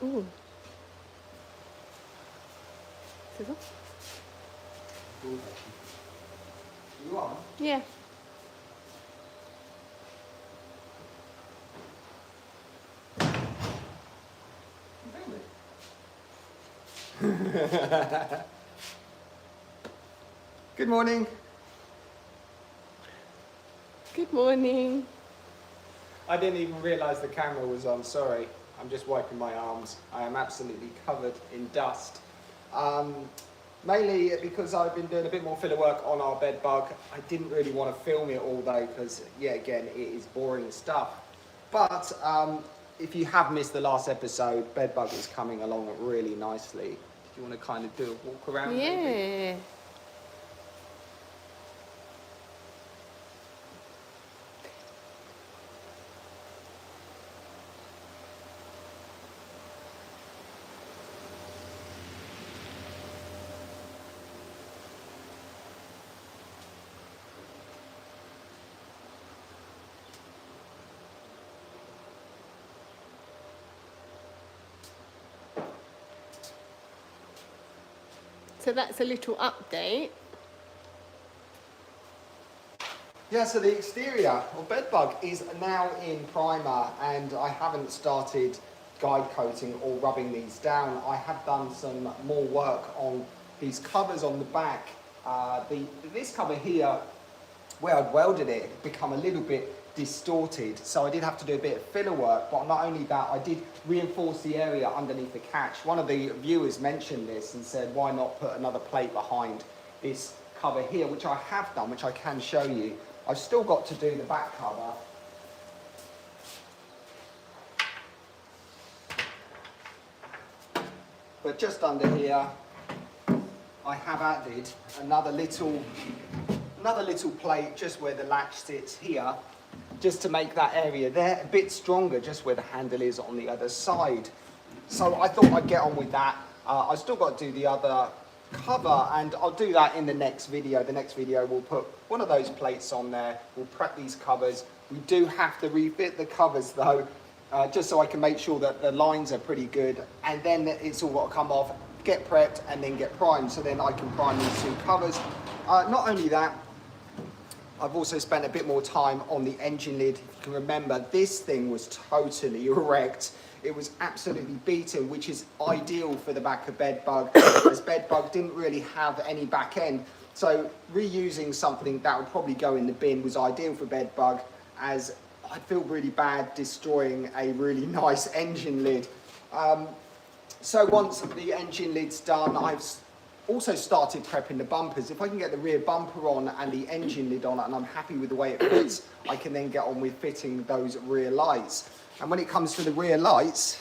Ooh. Sizzle? You on? Yeah. Good morning. Good morning. I didn't even realise the camera was on, sorry. I'm just wiping my arms. I am absolutely covered in dust. Mainly because I've been doing a bit more filler work on our Bedbug. I didn't really want to film it all though, because yeah, again, it is boring stuff. But if you have missed the last episode, Bedbug is coming along really nicely. Do you want to kind of do a walk around? Yeah. Maybe? So that's a little update. Yeah, so the exterior of Bedbug is now in primer, and I haven't started guide coating or rubbing these down. I have done some more work on these covers on the back. This cover here, where I'd welded it, had become a little bit distorted, so I did have to do a bit of filler work. But not only that, I did reinforce the area underneath the catch. One of the viewers mentioned this and said, why not put another plate behind this cover here, which I have done, which I can show you. I've still got to do the back cover. But just under here, I have added another little plate just where the latch sits here, just to make that area there a bit stronger, just where the handle is on the other side. So I thought I'd get on with that. I've still got to do the other cover, and I'll do that in the next video. The next video we'll put one of those plates on there. We'll prep these covers. We do have to refit the covers though, just so I can make sure that the lines are pretty good, and then it's all got to come off, get prepped, and then get primed, so then I can prime these two covers. Not only that, I've also spent a bit more time on the engine lid. If you can remember, this thing was totally wrecked. It was absolutely beaten, which is ideal for the back of Bedbug, as Bedbug didn't really have any back end. So reusing something that would probably go in the bin was ideal for Bedbug, as I'd feel really bad destroying a really nice engine lid. So once the engine lid's done, I've also started prepping the bumpers. If I can get the rear bumper on and the engine lid on, and I'm happy with the way it fits, I can then get on with fitting those rear lights. And when it comes to the rear lights,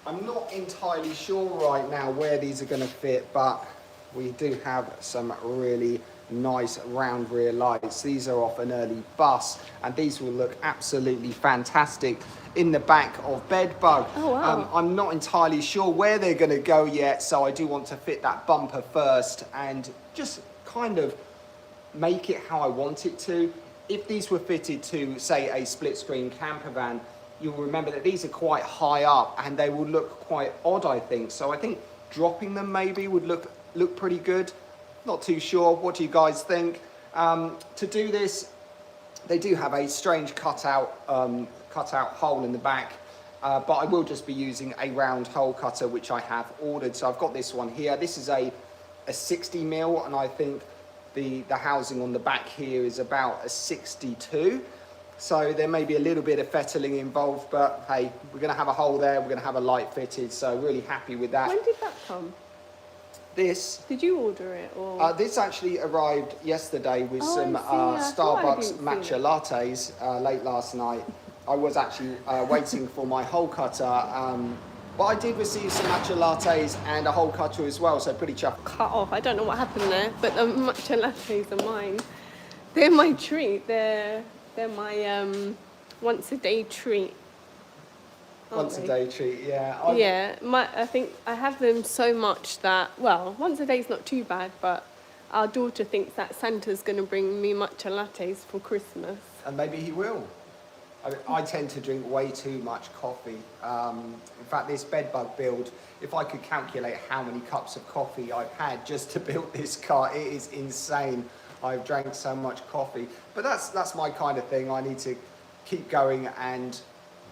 I'm not entirely sure right now where these are going to fit, but we do have some really nice round rear lights. These are off an early bus, and these will look absolutely fantastic in the back of Bedbug. Oh, wow. I'm not entirely sure where they're going to go yet, so I do want to fit that bumper first and just kind of make it how I want it to. If these were fitted to, say, a split screen camper van, you'll remember that these are quite high up and they will look quite odd, I think. So I think dropping them maybe would look pretty good. Not too sure. What do you guys think? To do this, they do have a strange cutout hole in the back, but I will just be using a round hole cutter, which I have ordered. So I've got this one here. This is a 60mm, and I think the housing on the back here is about a 62. So there may be a little bit of fettling involved, but hey, we're going to have a hole there. We're going to have a light fitted, so really happy with that. When did that come? This. Did you order it, or? This actually arrived yesterday with some Starbucks matcha lattes late last night. I was actually waiting for my hole cutter, but I did receive some matcha lattes and a hole cutter as well, so pretty chuffed. Cut off. I don't know what happened there, but the matcha lattes are mine. They're my treat. They're my once a day treat. Once a day treat, yeah. Yeah, I think I have them so much that, well, once a day is not too bad, but our daughter thinks that Santa's going to bring me matcha lattes for Christmas. And maybe he will. I tend to drink way too much coffee. In fact, this Bedbug build, if I could calculate how many cups of coffee I've had just to build this car, it is insane. I've drank so much coffee. But that's my kind of thing. I need to keep going, and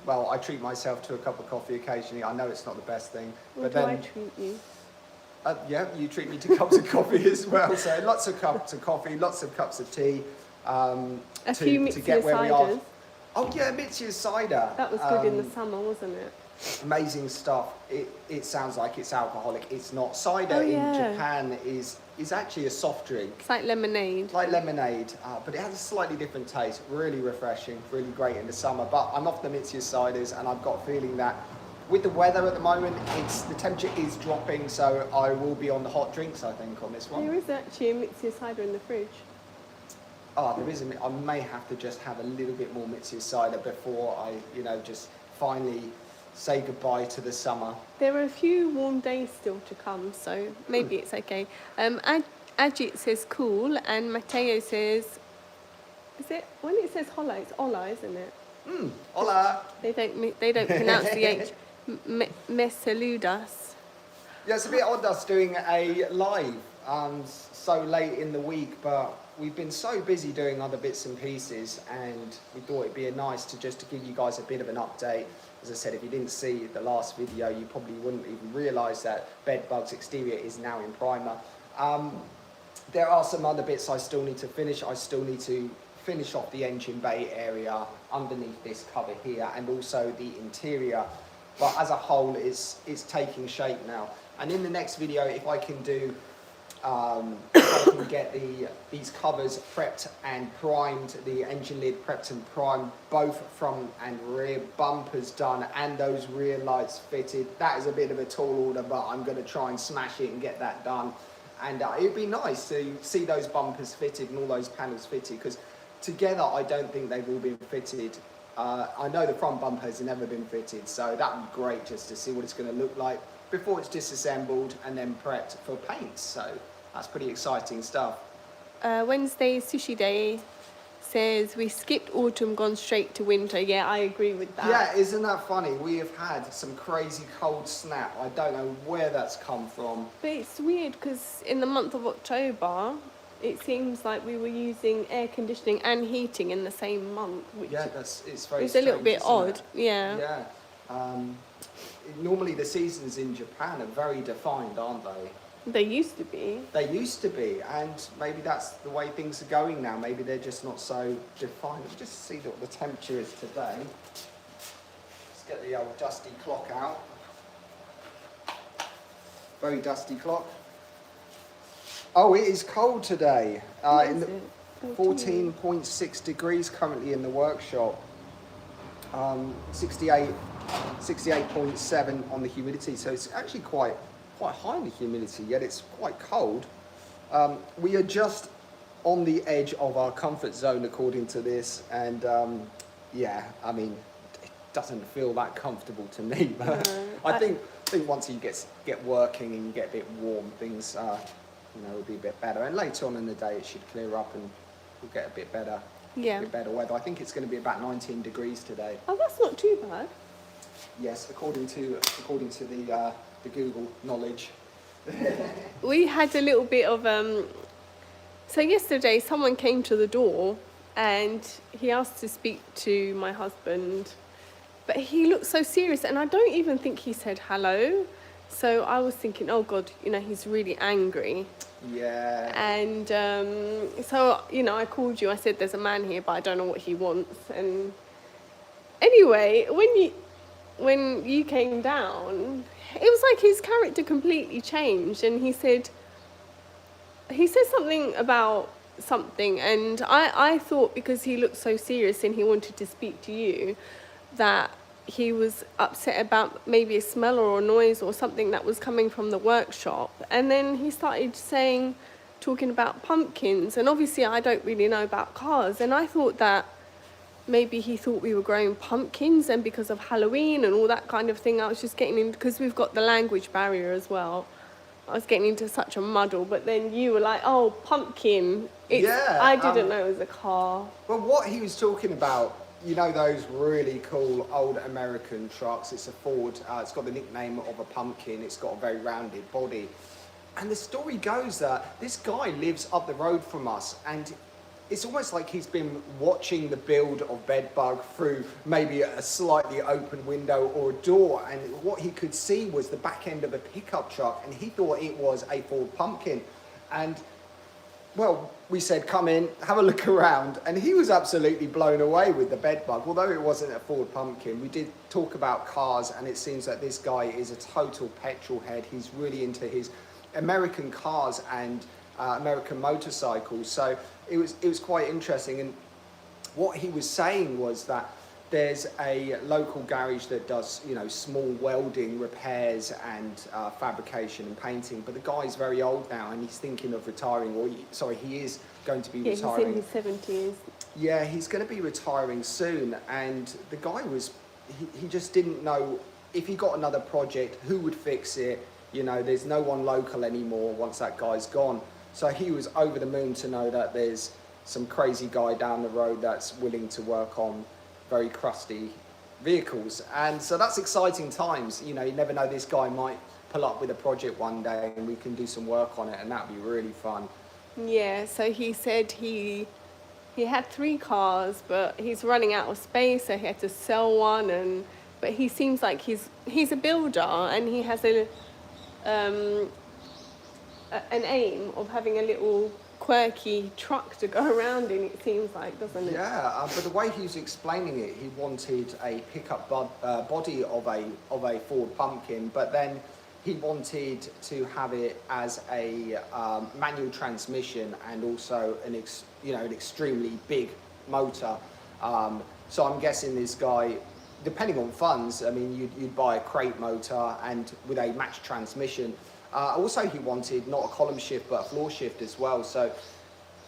well, I treat myself to a cup of coffee occasionally. I know it's not the best thing. Well, but then I treat you? yeah, you treat me to cups of coffee as well. So lots of cups of coffee, lots of cups of tea. A few to get where we are. ciders. Oh yeah, Mitsu's cider. That was good in the summer, wasn't it? Amazing stuff. It sounds like it's alcoholic. It's not. Cider Oh, in yeah. Japan is actually a soft drink. It's like lemonade. Like lemonade, but it has a slightly different taste. Really refreshing, really great in the summer. But I'm off the Mitsu ciders, and I've got a feeling that with the weather at the moment, the temperature is dropping, so I will be on the hot drinks, I think, on this one. There is actually a Mitsu cider in the fridge. Oh, there is I may have to just have a little bit more Mitsu cider before I, just finally say goodbye to the summer. There are a few warm days still to come, so maybe it's okay. Ajit says cool, and Matteo says, when it says hola, it's hola, isn't it? Hola. They don't pronounce the H. Me saludas. Yeah, it's a bit odd us doing a live so late in the week, but we've been so busy doing other bits and pieces, and we thought it'd be nice to give you guys a bit of an update. As I said, if you didn't see the last video, you probably wouldn't even realise that Bedbug's exterior is now in primer. There are some other bits I still need to finish. I still need to finish off the engine bay area underneath this cover here, and also the interior. But as a whole, it's taking shape now. And in the next video, if I can do, if I can get these covers prepped and primed, the engine lid prepped and primed, both front and rear bumpers done, and those rear lights fitted. That is a bit of a tall order, but I'm going to try and smash it and get that done. And it'd be nice to see those bumpers fitted and all those panels fitted, because together I don't think they've all been fitted. I know the front bumper has never been fitted, so that would be great just to see what it's going to look like before it's disassembled and then prepped for paint. So that's pretty exciting stuff. Wednesday Sushi Day says we skipped autumn, gone straight to winter. Yeah, I agree with that. Yeah, isn't that funny? We have had some crazy cold snap. I don't know where that's come from. But it's weird because in the month of October, it seems like we were using air conditioning and heating in the same month. Which yeah, it's very it's a little bit strange, odd. Yeah. Yeah. Normally the seasons in Japan are very defined, aren't they? They used to be. They used to be, and maybe that's the way things are going now. Maybe they're just not so defined. Let's just see what the temperature is today. Let's get the old dusty clock out. Very dusty clock. Oh, it is cold today. What In is the it? 14.6 degrees currently in the workshop. 68.7 on the humidity. So it's actually quite high in the humidity, yet it's quite cold. We are just on the edge of our comfort zone according to this, and yeah, I mean, it doesn't feel that comfortable to me. But I think once you get working and you get a bit warm, things will be a bit better. And later on in the day, it should clear up and we'll get a bit better. Yeah. A bit better weather. I think it's going to be about 19 degrees today. Oh, that's not too bad. Yes, according to the Google knowledge. We had a little bit of so yesterday someone came to the door and he asked to speak to my husband, but he looked so serious, and I don't even think he said hello. So I was thinking, oh God, he's really angry. Yeah. And so I called you. I said there's a man here, but I don't know what he wants. And anyway, when you came down, it was like his character completely changed, and he said something about something, and I thought because he looked so serious and he wanted to speak to you, that he was upset about maybe a smell or a noise or something that was coming from the workshop. And then he started talking about pumpkins, and obviously I don't really know about cars, and I thought that maybe he thought we were growing pumpkins, and because of Halloween and all that kind of thing, I was just getting in, because we've got the language barrier as well, I was getting into such a muddle. But then you were like, oh, pumpkin. Yeah, I didn't know it was a car. Well, what he was talking about, you know those really cool old American trucks? It's a Ford. It's got the nickname of a pumpkin. It's got a very rounded body. And the story goes that this guy lives up the road from us, and it's almost like he's been watching the build of Bedbug through maybe a slightly open window or a door, and what he could see was the back end of a pickup truck, and he thought it was a Ford pumpkin. And well, we said, come in, have a look around, and he was absolutely blown away with the Bedbug. Although it wasn't a Ford pumpkin, we did talk about cars, and it seems that this guy is a total petrol head. He's really into his American cars and American motorcycles. So it was quite interesting. And what he was saying was that there's a local garage that does, you know, small welding repairs and fabrication and painting, but the guy's very old now and he's thinking of retiring, or he is going to be retiring. He's in his 70s. Yeah, he's going to be retiring soon, and the guy was, he just didn't know if he got another project, who would fix it. You know, there's no one local anymore once that guy's gone. So he was over the moon to know that there's some crazy guy down the road that's willing to work on very crusty vehicles. And so that's exciting times. You know, you never know, this guy might pull up with a project one day and we can do some work on it, and that'd be really fun. Yeah, so he said he had 3 cars, but he's running out of space, so he had to sell one. But he seems like he's a builder, and he has an aim of having a little quirky truck to go around in, it seems like, doesn't it? Yeah, but the way he's explaining it, he wanted a pickup body of a Ford pumpkin, but then he wanted to have it as a manual transmission and also an extremely big motor. So I'm guessing this guy, depending on funds, I mean, you'd buy a crate motor and with a matched transmission. Also, he wanted not a column shift, but a floor shift as well. So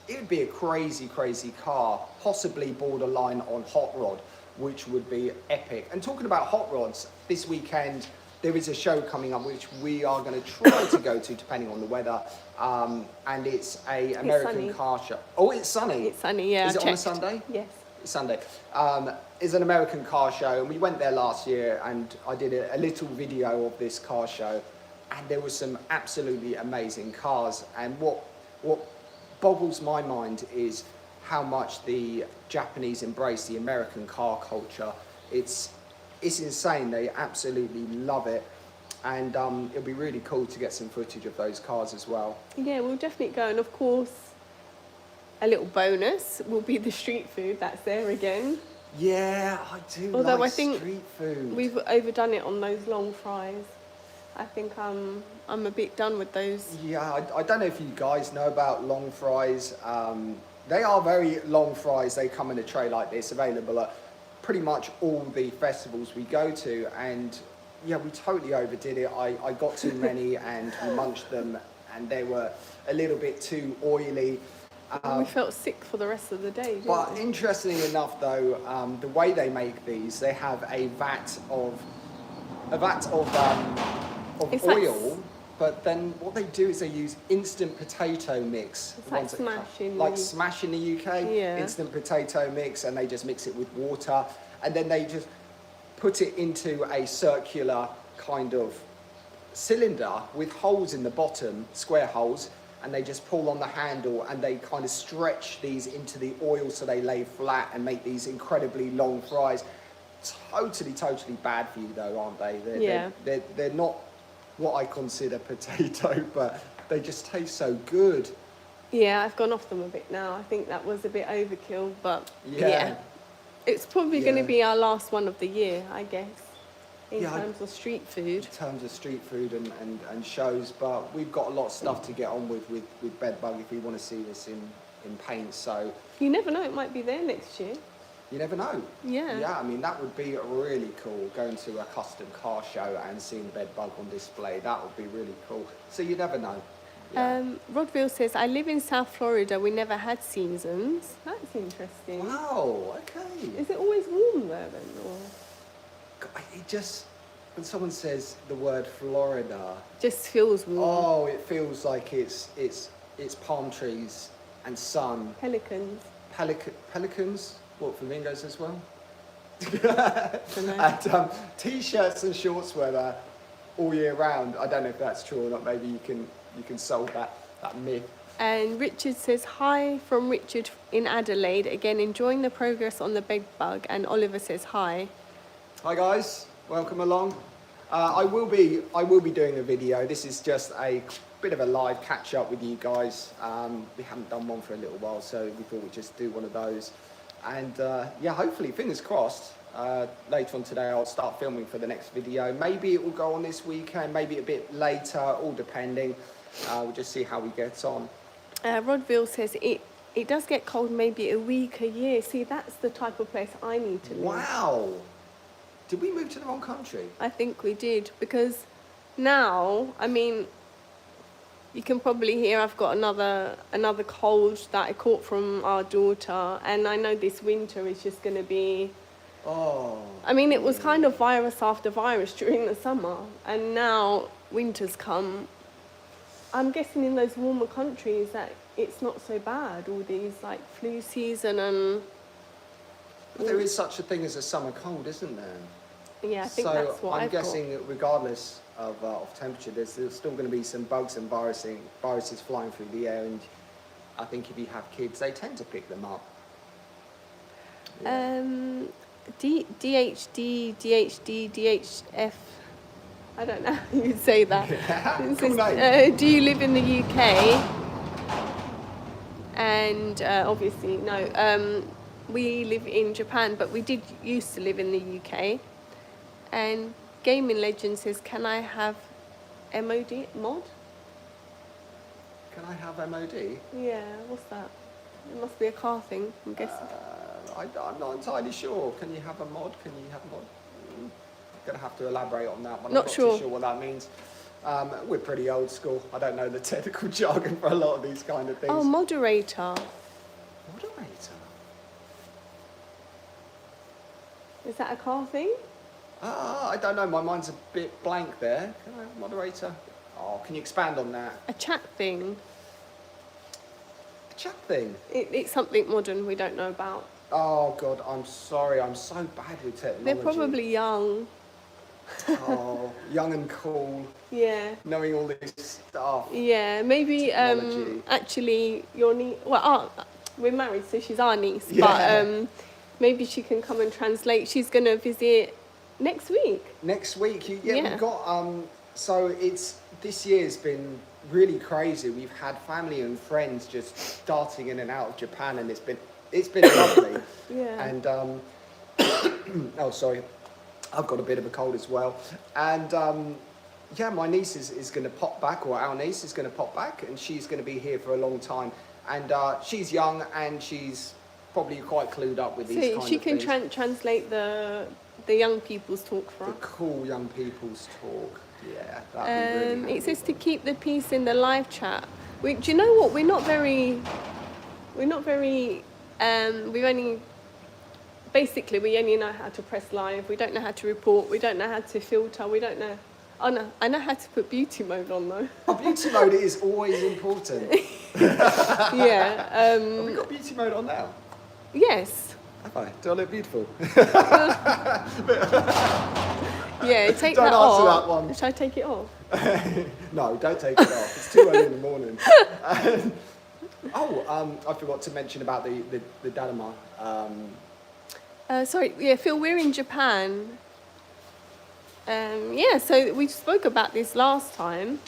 it would be a crazy, crazy car, possibly borderline on hot rod, which would be epic. And talking about hot rods, this weekend, there is a show coming up which we are going to try to go to, depending on the weather. And it's a American car show. Oh, it's sunny. It's sunny, yeah. Is it on a Sunday? Yes. It's Sunday. It's an American car show, and we went there last year, and I did a little video of this car show. And there were some absolutely amazing cars. And what boggles my mind is how much the Japanese embrace the American car culture. It's insane. They absolutely love it. And it'll be really cool to get some footage of those cars as well. Yeah, we'll definitely go. And of course, a little bonus will be the street food that's there again. Yeah, I do. Although like I think street food. We've overdone it on those long fries. I think I'm a bit done with those. Yeah, I don't know if you guys know about long fries. They are very long fries. They come in a tray like this, available at pretty much all the festivals we go to. And yeah, we totally overdid it. I got too many and we munched them, and they were a little bit too oily. We felt sick for the rest of the day. But we? interestingly enough, though, the way they make these, they have a vat of oil, but then what they do is they use instant potato mix. It's like Smash in the UK, yeah. Instant potato mix, and they just mix it with water, and then they just put it into a circular kind of cylinder with holes in the bottom, square holes, and they just pull on the handle and they kind of stretch these into the oil so they lay flat and make these incredibly long fries. Totally bad for you though, aren't they? They're not what I consider potato, but they just taste so good. Yeah, I've gone off them a bit now. I think that was a bit overkill, but yeah. It's probably going to be our last one of the year, I guess, in terms of street food. In terms of street food and shows, but we've got a lot of stuff to get on with Bedbug if we want to see this in paint, so... You never know, it might be there next year. You never know. Yeah. Yeah, I mean, that would be really cool, going to a custom car show and seeing Bedbug on display. That would be really cool. So you never know. Yeah. Rodville says, I live in South Florida. We never had seasons. That's interesting. Wow, okay. Is it always warm there then? Or? It just, when someone says the word Florida... Just feels warm. Oh, it feels like it's palm trees and sun. Pelicans. Pelicans? What, flamingos as well? And t-shirts and shorts weather all year round. I don't know if that's true or not. Maybe you can solve that myth. And Richard says, hi from Richard in Adelaide. Again, enjoying the progress on the Begbug. And Oliver says, hi. Hi guys, welcome along. I will be doing a video. This is just a bit of a live catch up with you guys. We haven't done one for a little while, so we thought we'd just do one of those. And yeah, hopefully, fingers crossed, later on today I'll start filming for the next video. Maybe it will go on this weekend, maybe a bit later, all depending. We'll just see how we get on. Rodville says, it does get cold maybe a week, a year. See, that's the type of place I need to live. Wow. Did we move to the wrong country? I think we did, because now, I mean, you can probably hear I've got another cold that I caught from our daughter, and I know this winter is just going to be... Oh. I mean, it was kind of virus after virus during the summer, and now winter's come. I'm guessing in those warmer countries that it's not so bad, all these like flu season and... But there is such a thing as a summer cold, isn't there? Yeah, I think that's what I'm guessing that regardless of temperature, there's still going to be some bugs and viruses flying through the air, and I think if you have kids, they tend to pick them up. Yeah. DHD, DHF. I don't know how you'd say that. Cool name. Do you live in the UK? And obviously, no. We live in Japan, but we did used to live in the UK. And Gaming Legend says, can I have mod? Can I have MOD? Yeah, what's that? It must be a car thing, I'm guessing. I'm not entirely sure. Can you have a mod? Can you have a mod? Going to have to elaborate on that one. Not I'm sure. Too sure what that means. We're pretty old school. I don't know the technical jargon for a lot of these kind of things. Oh, moderator. Moderator? Is that a car thing? I don't know. My mind's a bit blank there. Can I have moderator? Oh, can you expand on that? A chat thing. A chat thing? It's something modern we don't know about. Oh, God, I'm sorry. I'm so bad with technology. They're probably young. Oh, young and cool. Yeah. Knowing all this stuff. Yeah, maybe Technology. actually your niece... Well, we're married, so she's our niece. Yeah. But maybe she can come and translate. She's going to visit next week. Next week? Yeah, Yeah. we've got... So this year's been really crazy. We've had family and friends just starting in and out of Japan, and it's been lovely. Yeah. And oh, sorry, I've got a bit of a cold as well. And yeah, my niece is going to pop back, or our niece is going to pop back, and she's going to be here for a long time. And she's young, and she's probably quite clued up with these kind of things. So she can translate the young people's talk for The us. cool young people's talk. Yeah, that'd be really It says to keep the peace in the live chat. Do you know what? We're not very. We've only. Basically, we only know how to press live. We don't know how to report. We don't know how to filter. We don't know. Oh no, I know how to put beauty mode on though. Oh, beauty mode is always important. Yeah. Have we got beauty mode on now? Yes. Have I? Do I look beautiful? Yeah, take Don't that answer off. that one. Should I take it off? No, don't take it off. It's too early in the morning. I forgot to mention about the Daruma. Sorry, yeah, Phil, we're in Japan. Yeah, so we spoke about this last time.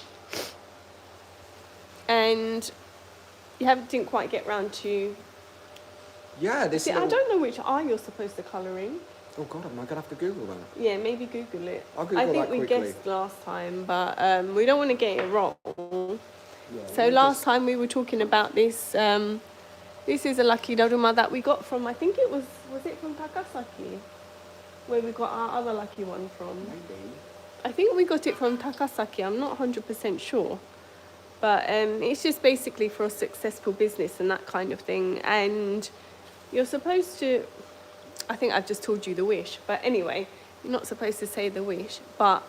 And didn't quite get round to... Yeah, this See, I don't know which eye you're supposed to colour in. Oh God, am I going to have to Google that? Yeah, maybe Google it. I'll Google I think that we quickly. guessed last time, but we don't want to get it wrong. Yeah, So last time we were talking about this. This is a lucky Daruma that we got from, I think it was it from Takasaki? Where we got our other lucky one from. Maybe. I think we got it from Takasaki, I'm not 100% sure. But it's just basically for a successful business and that kind of thing. And you're supposed to, I think I've just told you the wish, but anyway, you're not supposed to say the wish, but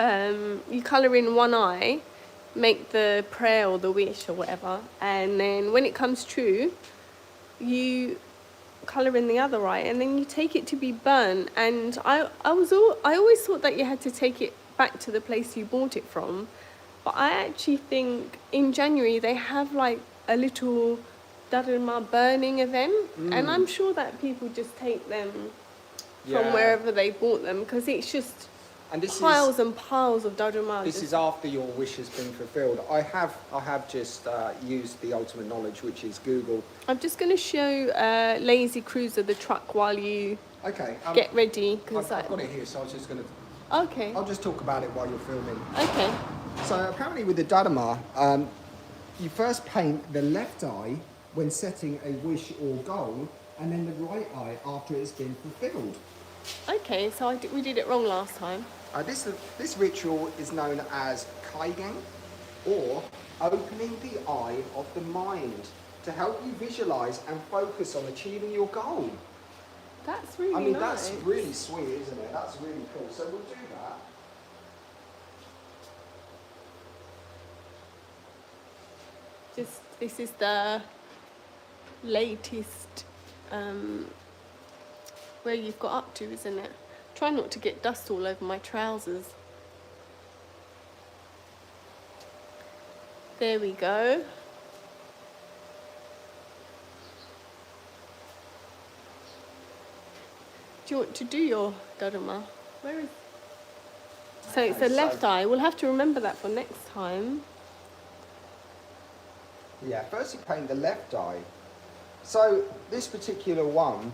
you colour in one eye, make the prayer or the wish or whatever, and then when it comes true, you colour in the other eye, and then you take it to be burnt. And I always thought that you had to take it back to the place you bought it from, but I actually think in January they have like a little Daruma burning event, and I'm sure that people just take them from wherever they bought them, because it's just And this piles and piles of Daruma. This is after your wish has been fulfilled. I have just used the ultimate knowledge, which is Google. I'm just going to show Lazy Cruiser the truck while you Okay. get ready. I've got it here, so I was just going to... Okay. I'll just talk about it while you're filming. Okay. So apparently with the Daruma, you first paint the left eye when setting a wish or goal, and then the right eye after it's been fulfilled. Okay, so we did it wrong last time. This ritual is known as Kaigen, or opening the eye of the mind, to help you visualize and focus on achieving your goal. That's really I mean, nice. that's really sweet, isn't it? That's really cool. So we'll do that. This is the latest where you've got up to, isn't it? Try not to get dust all over my trousers. There we go. Do you want to do your Daruma? Where is... So it's the left eye. We'll have to remember that for next time. Yeah, first you paint the left eye. So this particular one,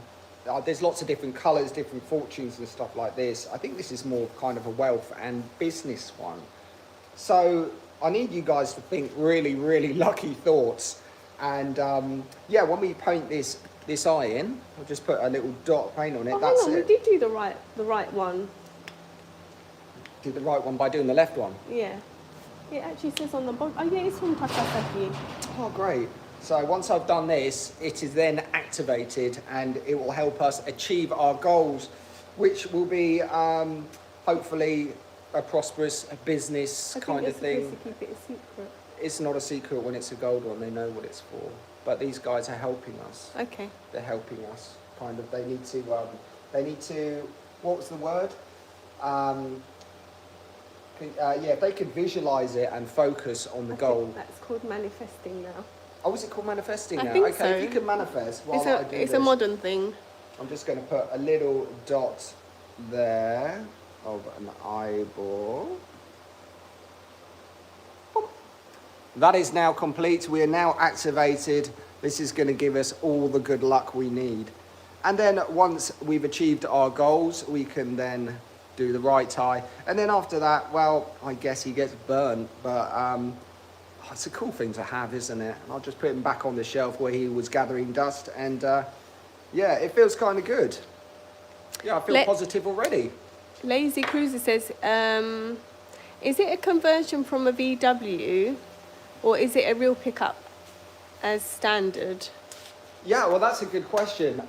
there's lots of different colours, different fortunes and stuff like this. I think this is more kind of a wealth and business one. So I need you guys to think really, really lucky thoughts. And yeah, when we paint this eye in, I'll just put a little dot of paint on it. Oh, That's hang on, it. we did do the right one. Did the right one by doing the left one. Yeah. It actually says on the bottom. Oh yeah, it's from Takasaki. Oh, great. So once I've done this, it is then activated and it will help us achieve our goals, which will be hopefully a prosperous business kind of thing. I think you're supposed to keep it a secret. It's not a secret when it's a gold one, they know what it's for. But these guys are helping us. Okay. They're helping us. Kind of, they need to, what was the word? Yeah, if they could visualize it and focus on the goal. That's called manifesting now. Oh, is it called manifesting now? I think okay, so. if you could manifest while I do It's this. a modern thing. I'm just going to put a little dot there of an eyeball. Boom. That is now complete. We are now activated. This is going to give us all the good luck we need. And then once we've achieved our goals, we can then do the right eye. And then after that, well, I guess he gets burnt, but it's a cool thing to have, isn't it? And I'll just put him back on the shelf where he was gathering dust, and yeah, it feels kind of good. Yeah, I feel positive already. Lazy Cruiser says, is it a conversion from a VW, or is it a real pickup as standard? Yeah, well, that's a good question.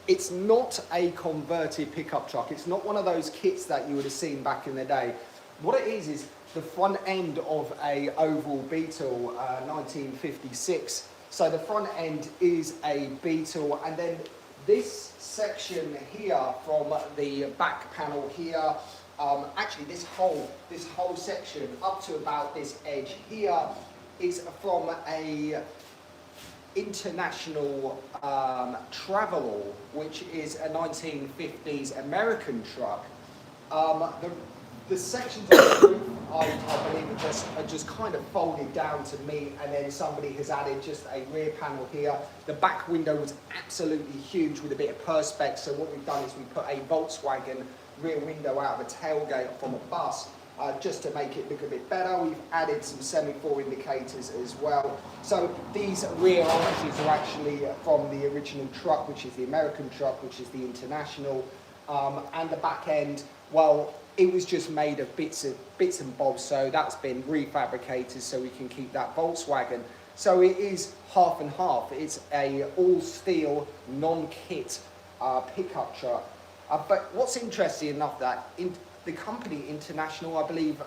It's not a converted pickup truck. It's not one of those kits that you would have seen back in the day. What it is the front end of a oval Beetle, 1956. So the front end is a Beetle, and then this section here from the back panel here, actually this whole section up to about this edge here is from a International Travel, which is a 1950s American truck. The sections of the roof, I believe, are just kind of folded down to meet, and then somebody has added just a rear panel here. The back window was absolutely huge with a bit of perspex, so what we've done is we put a Volkswagen rear window out of a tailgate from a bus, just to make it look a bit better. We've added some semaphore indicators as well. So these rear arches are actually from the original truck, which is the American truck, which is the International, and the back end, well, it was just made of bits and bobs, so that's been refabricated so we can keep that Volkswagen. So it is half and half. It's a all-steel, non-kit pickup truck. But what's interesting enough that the company International, I believe,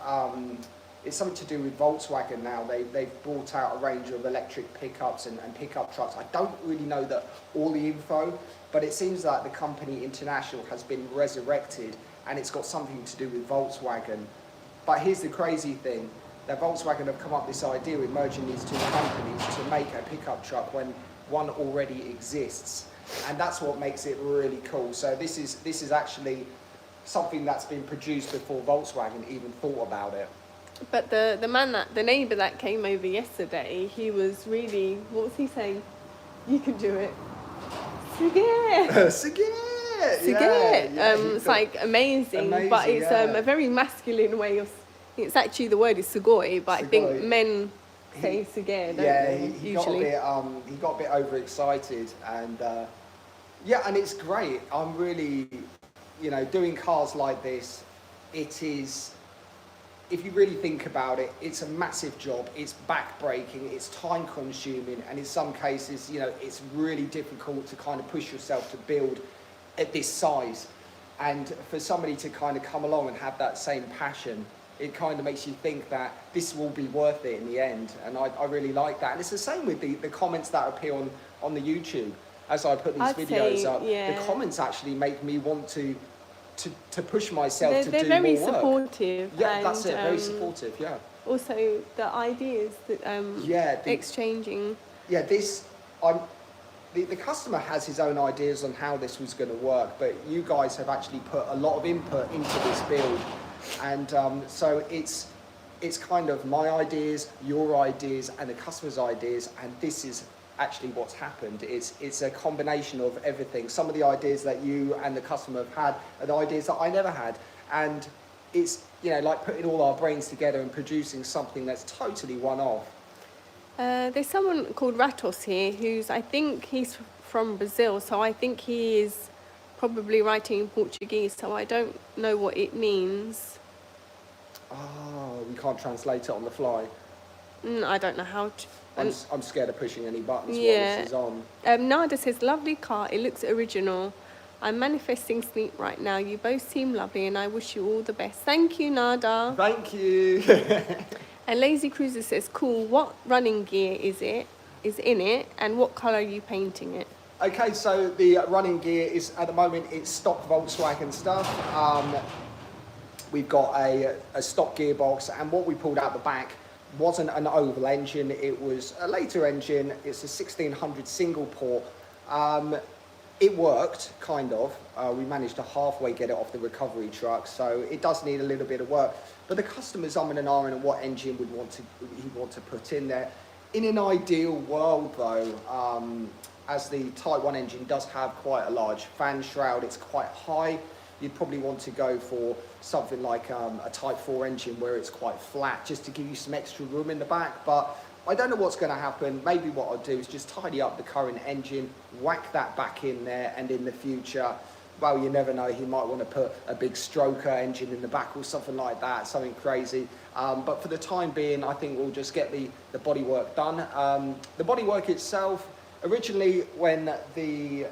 It's something to do with Volkswagen now. They've brought out a range of electric pickups and pickup trucks. I don't really know all the info, but it seems like the company International has been resurrected, and it's got something to do with Volkswagen. But here's the crazy thing, that Volkswagen have come up with this idea with merging these two companies to make a pickup truck when one already exists. And that's what makes it really cool. So this is actually something that's been produced before Volkswagen even thought about it. But the neighbour that came over yesterday, he was really, what was he saying? You can do it. Sige! Sige! It's like amazing, but it's a very masculine way of, it's actually, the word is sugoi, but I think men say sige, don't they, usually. He got a bit overexcited, and and it's great. I'm really, doing cars like this, it is, if you really think about it, it's a massive job. It's back-breaking, it's time-consuming, and in some cases, it's really difficult to kind of push yourself to build at this size. And for somebody to kind of come along and have that same passion, it kind of makes you think that this will be worth it in the end. And I really like that. And it's the same with the comments that appear on the YouTube. As I put these videos up, the comments actually make me want to push myself to do more work. They're very supportive. Yeah, that's it. Very supportive. Yeah. Also, the ideas that exchanging. Yeah, the customer has his own ideas on how this was going to work, but you guys have actually put a lot of input into this build, and so it's kind of my ideas, your ideas, and the customer's ideas, and this is actually what's happened. It's a combination of everything. Some of the ideas that you and the customer have had are the ideas that I never had, and it's like putting all our brains together and producing something that's totally one-off. There's someone called Ratos here I think he's from Brazil, so I think he is probably writing in Portuguese, so I don't know what it means. Oh, we can't translate it on the fly. I don't know how to. I'm scared of pushing any buttons while this is on. Nada says, lovely car, it looks original. I'm manifesting sleep right now. You both seem lovely and I wish you all the best. Thank you, Nada. Thank you. And Lazy Cruiser says, cool, what running gear is in it and what colour are you painting it? Okay, so the running gear is, at the moment, it's stock Volkswagen stuff. We've got a stock gearbox, and what we pulled out the back wasn't an oval engine, it was a later engine. It's a 1600 single port. It worked, kind of. We managed to halfway get it off the recovery truck, so it does need a little bit of work. But the customer's umming and ahhing on what engine he'd want to put in there. In an ideal world, though, as the Type 1 engine does have quite a large fan shroud, it's quite high, you'd probably want to go for something like a Type 4 engine where it's quite flat, just to give you some extra room in the back. But I don't know what's going to happen. Maybe what I'll do is just tidy up the current engine, whack that back in there, and in the future, well, you never know, he might want to put a big stroker engine in the back or something like that, something crazy. But for the time being, I think we'll just get the bodywork done. The bodywork itself, originally when the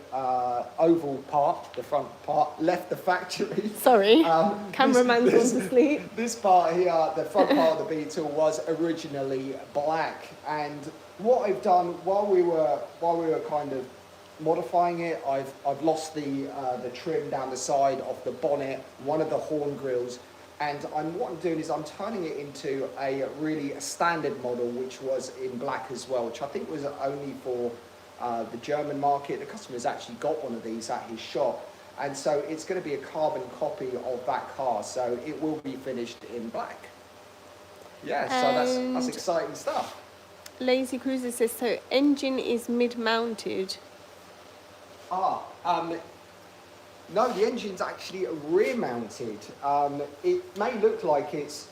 oval part, the front part, left the factory. Sorry, cameraman's gone to sleep. This part here, the front part of the Beetle, was originally black. And what I've done while we were kind of modifying it, I've lost the trim down the side of the bonnet, one of the horn grills, and what I'm doing is I'm turning it into a really standard model, which was in black as well, which I think was only for the German market. The customer's actually got one of these at his shop, and so it's going to be a carbon copy of that car, so it will be finished in black. Yeah, so that's exciting stuff. Lazy Cruiser says, so engine is mid-mounted. No, the engine's actually rear-mounted. It may look like it's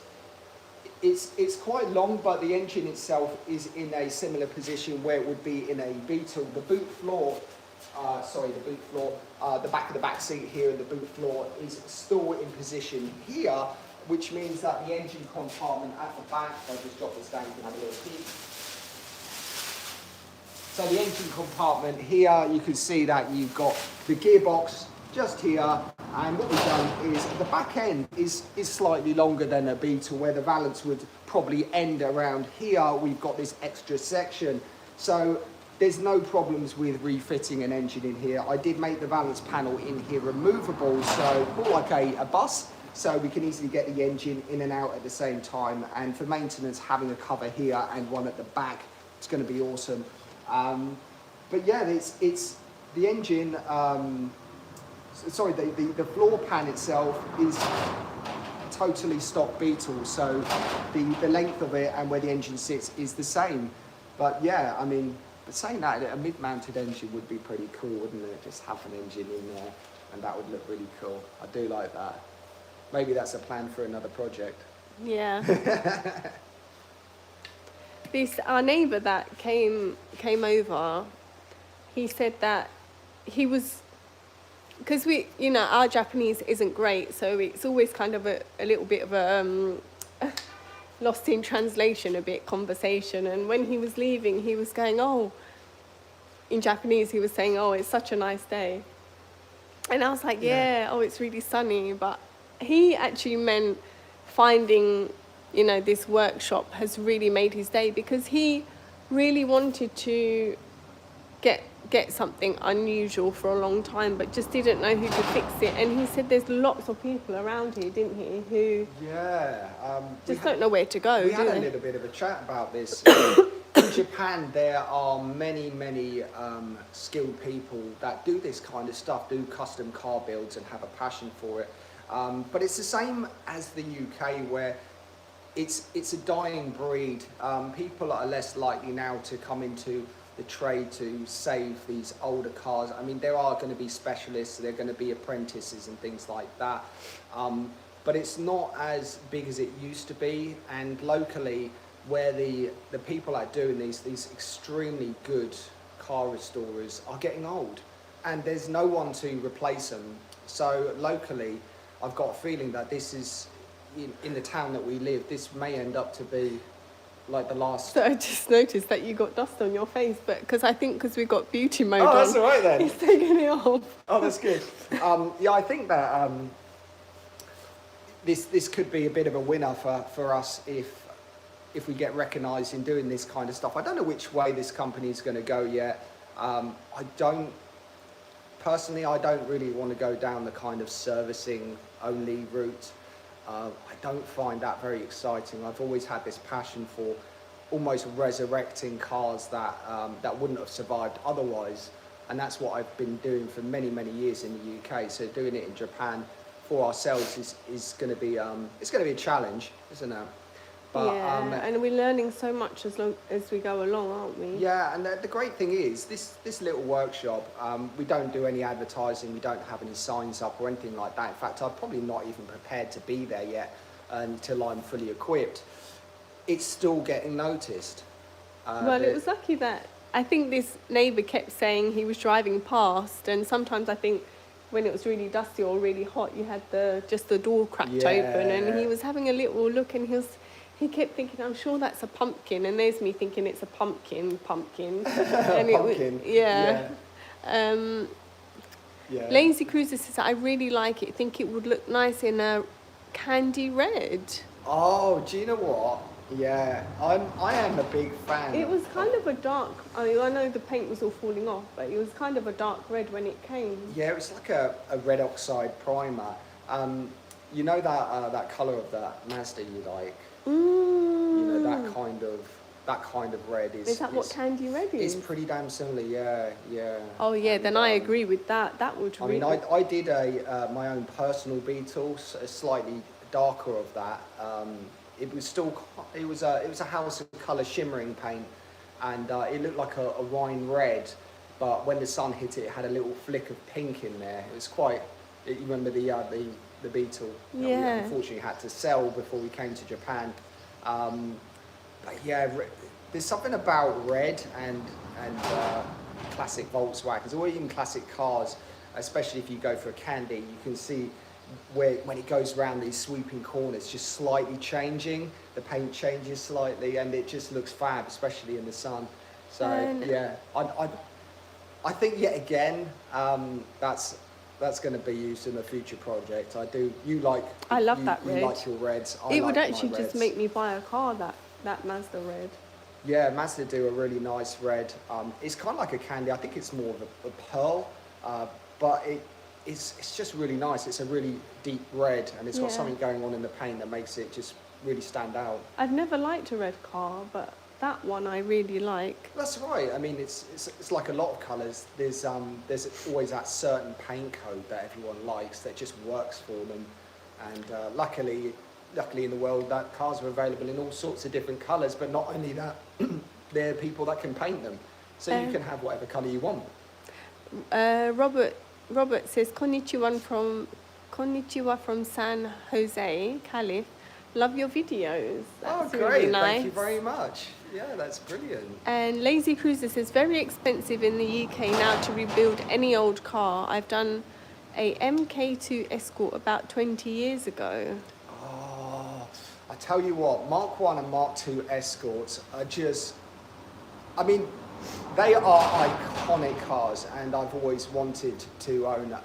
quite long, but the engine itself is in a similar position where it would be in a Beetle. The boot floor, the back of the back seat here and the boot floor is still in position here, which means that the engine compartment at the back, I'll just drop this down, you can have a little peek. So the engine compartment here, you can see that you've got the gearbox just here, And what we've done is the back end is slightly longer than a Beetle, where the valance would probably end around here. We've got this extra section. So there's no problems with refitting an engine in here. I did make the valance panel in here removable, so more like a bus, so we can easily get the engine in and out at the same time. And for maintenance, having a cover here and one at the back, it's going to be awesome. But yeah, it's the engine. Sorry, the floor pan itself is totally stock Beetle, so the length of it and where the engine sits is the same. But yeah, I mean, but saying that, a mid-mounted engine would be pretty cool, wouldn't it? Just have an engine in there, and that would look really cool. I do like that. Maybe that's a plan for another project. Yeah. Our neighbour that came over, he said that he was, because our Japanese isn't great, so it's always kind of a little bit of a lost in translation, a bit conversation. And when he was leaving, he was going, oh, in Japanese, he was saying, oh, it's such a nice day. And I was like, yeah, oh, it's really sunny. But he actually meant finding, this workshop has really made his day, because he really wanted to get something unusual for a long time, but just didn't know who could fix it. And he said there's lots of people around here, didn't he, who just don't know where to go. We had a little bit of a chat about this. In Japan, there are many skilled people that do this kind of stuff, do custom car builds and have a passion for it. But it's the same as the UK, where it's a dying breed. People are less likely now to come into the trade to save these older cars. I mean, there are going to be specialists, there are going to be apprentices and things like that. But it's not as big as it used to be. And locally, where the people that are doing these extremely good car restorers are getting old, and there's no one to replace them. So locally, I've got a feeling that this is, in the town that we live, this may end up to be like the last. So I just noticed that you got dust on your face, but because we got beauty mode on. That's all right then. It's taking it off. Oh, that's good. Yeah, I think that this could be a bit of a winner for us if we get recognised in doing this kind of stuff. I don't know which way this company is going to go yet. Personally, I don't really want to go down the kind of servicing only route. I don't find that very exciting. I've always had this passion for almost resurrecting cars that wouldn't have survived otherwise, and that's what I've been doing for many years in the UK. So doing it in Japan for ourselves is going to be it's going to be a challenge, isn't it? But, and we're learning so much as we go along, aren't we? Yeah, and the great thing is, this little workshop, we don't do any advertising, we don't have any signs up or anything like that. In fact, I'm probably not even prepared to be there yet until I'm fully equipped. It's still getting noticed. It was lucky that, I think this neighbour kept saying he was driving past, and sometimes I think when it was really dusty or really hot, you had just the door cracked open, and he was having a little look, and he kept thinking, I'm sure that's a pumpkin. And there's me thinking it's a pumpkin. And pumpkin. Lazy Cruiser says, I really like it. Think it would look nice in a candy red. Oh, do you know what? Yeah, I am a big fan. It was kind of a dark, I know the paint was all falling off, but it was kind of a dark red when it came. Yeah, it's like a red oxide primer. You know that colour of that Mazda you like? You know, that kind of red is. Is that what candy red is? It's pretty damn similar, yeah. Oh yeah, then I agree with that. That would. I did my own personal Beetle, slightly darker of that. It was a house of colour shimmering paint, and it looked like a wine red, but when the sun hit it, it had a little flick of pink in there. It was quite. You remember the Beetle that we unfortunately had to sell before we came to Japan. But yeah, there's something about red and classic Volkswagens, or even classic cars, especially if you go for a candy, you can see when it goes around these sweeping corners, just slightly changing, the paint changes slightly, and it just looks fab, especially in the sun. So yeah, I think yet again, that's that's going to be used in a future project. I do. You like? I love that You red. like your reds. I It like would my actually just reds. make me buy a car, that Mazda red. Yeah, Mazda do a really nice red. It's kind of like a candy. I think it's more of a pearl, but it's just really nice. It's a really deep red, and it's got Yeah. something going on in the paint that makes it just really stand out. I've never liked a red car, but that one I really like. That's right. I mean, it's like a lot of colours. There's always that certain paint code that everyone likes that just works for them, and luckily in the world that cars are available in all sorts of different colours. But not only that, there are people that can paint them, so you can have whatever colour you want. Robert says konnichiwa from San Jose, Calif. Love your videos. That's Oh, great! Really nice. Thank you very much. Yeah, that's brilliant. And Lazy Cruiser says very expensive in the UK now to rebuild any old car. I've done a MK2 Escort about 20 years ago. Oh, I tell you what, Mark 1 and Mark 2 Escorts are just, I mean, they are iconic cars, and I've always wanted to own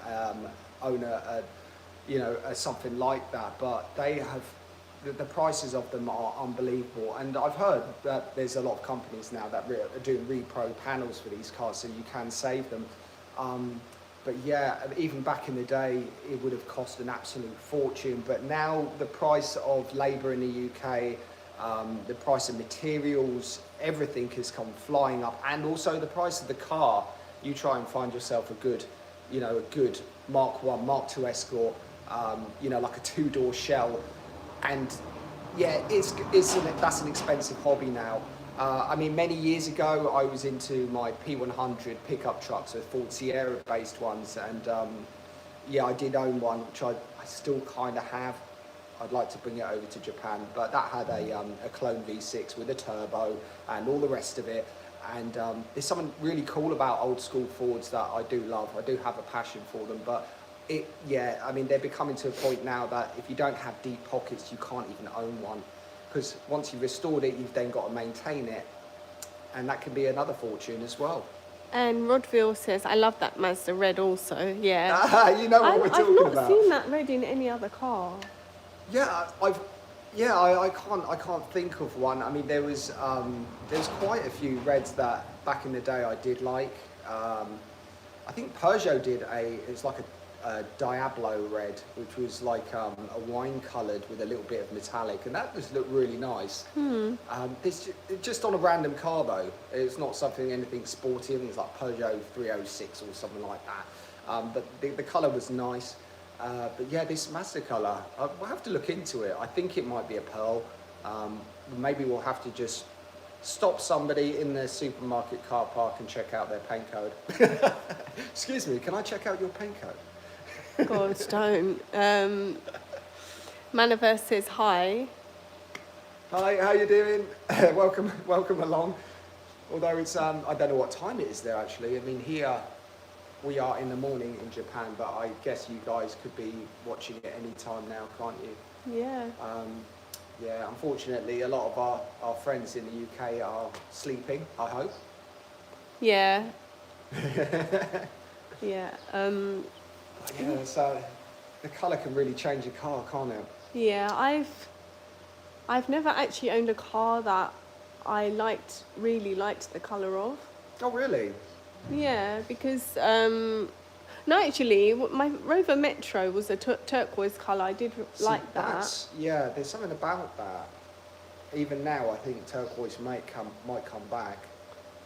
something like that, but they have, the prices of them are unbelievable, and I've heard that there's a lot of companies now that are doing repro panels for these cars, so you can save them. But yeah, even back in the day, it would have cost an absolute fortune. But now the price of labour in the UK, the price of materials, everything has come flying up. And also the price of the car. You try and find yourself a good Mark 1, Mark 2 Escort, like a two-door shell. And yeah, that's an expensive hobby now. I mean, many years ago, I was into my P100 pickup trucks, so Ford Sierra-based ones, and I did own one, which I still kind of have. I'd like to bring it over to Japan, but that had a clone V6 with a turbo and all the rest of it. And there's something really cool about old school Fords that I do love. I do have a passion for them, but I mean, they're becoming to a point now that if you don't have deep pockets, you can't even own one. Because once you've restored it, you've then got to maintain it. And that can be another fortune as well. And Rodville says, I love that Mazda red also, yeah. You know what we're talking I've not about. seen that red in any other car. Yeah, I can't think of one. I mean, there's quite a few reds that back in the day I did like. I think Peugeot did it's like a Diablo red, which was like a wine coloured with a little bit of metallic, and that just looked really nice. This just on a random car though. It's not anything sporty. I think it's like Peugeot 306 or something like that. But the colour was nice. But yeah, this Mazda colour, we'll have to look into it. I think it might be a pearl. Maybe we'll have to just stop somebody in their supermarket car park and check out their paint code. Excuse me, can I check out your paint code? God, don't. Maniverse says hi. Hi, how you doing? welcome along. Although it's, I don't know what time it is there actually. I mean, here we are in the morning in Japan, but I guess you guys could be watching it any time now, can't you? Yeah. Yeah, unfortunately, a lot of our friends in the UK are sleeping, I hope. Yeah. Yeah. Yeah, so the colour can really change a car, can't it? Yeah, I've never actually owned a car that I really liked the colour of. Oh, really? Yeah, because no, actually, my Rover Metro was a turquoise colour. I did like that. Yeah, there's something about that. Even now, I think turquoise might come back.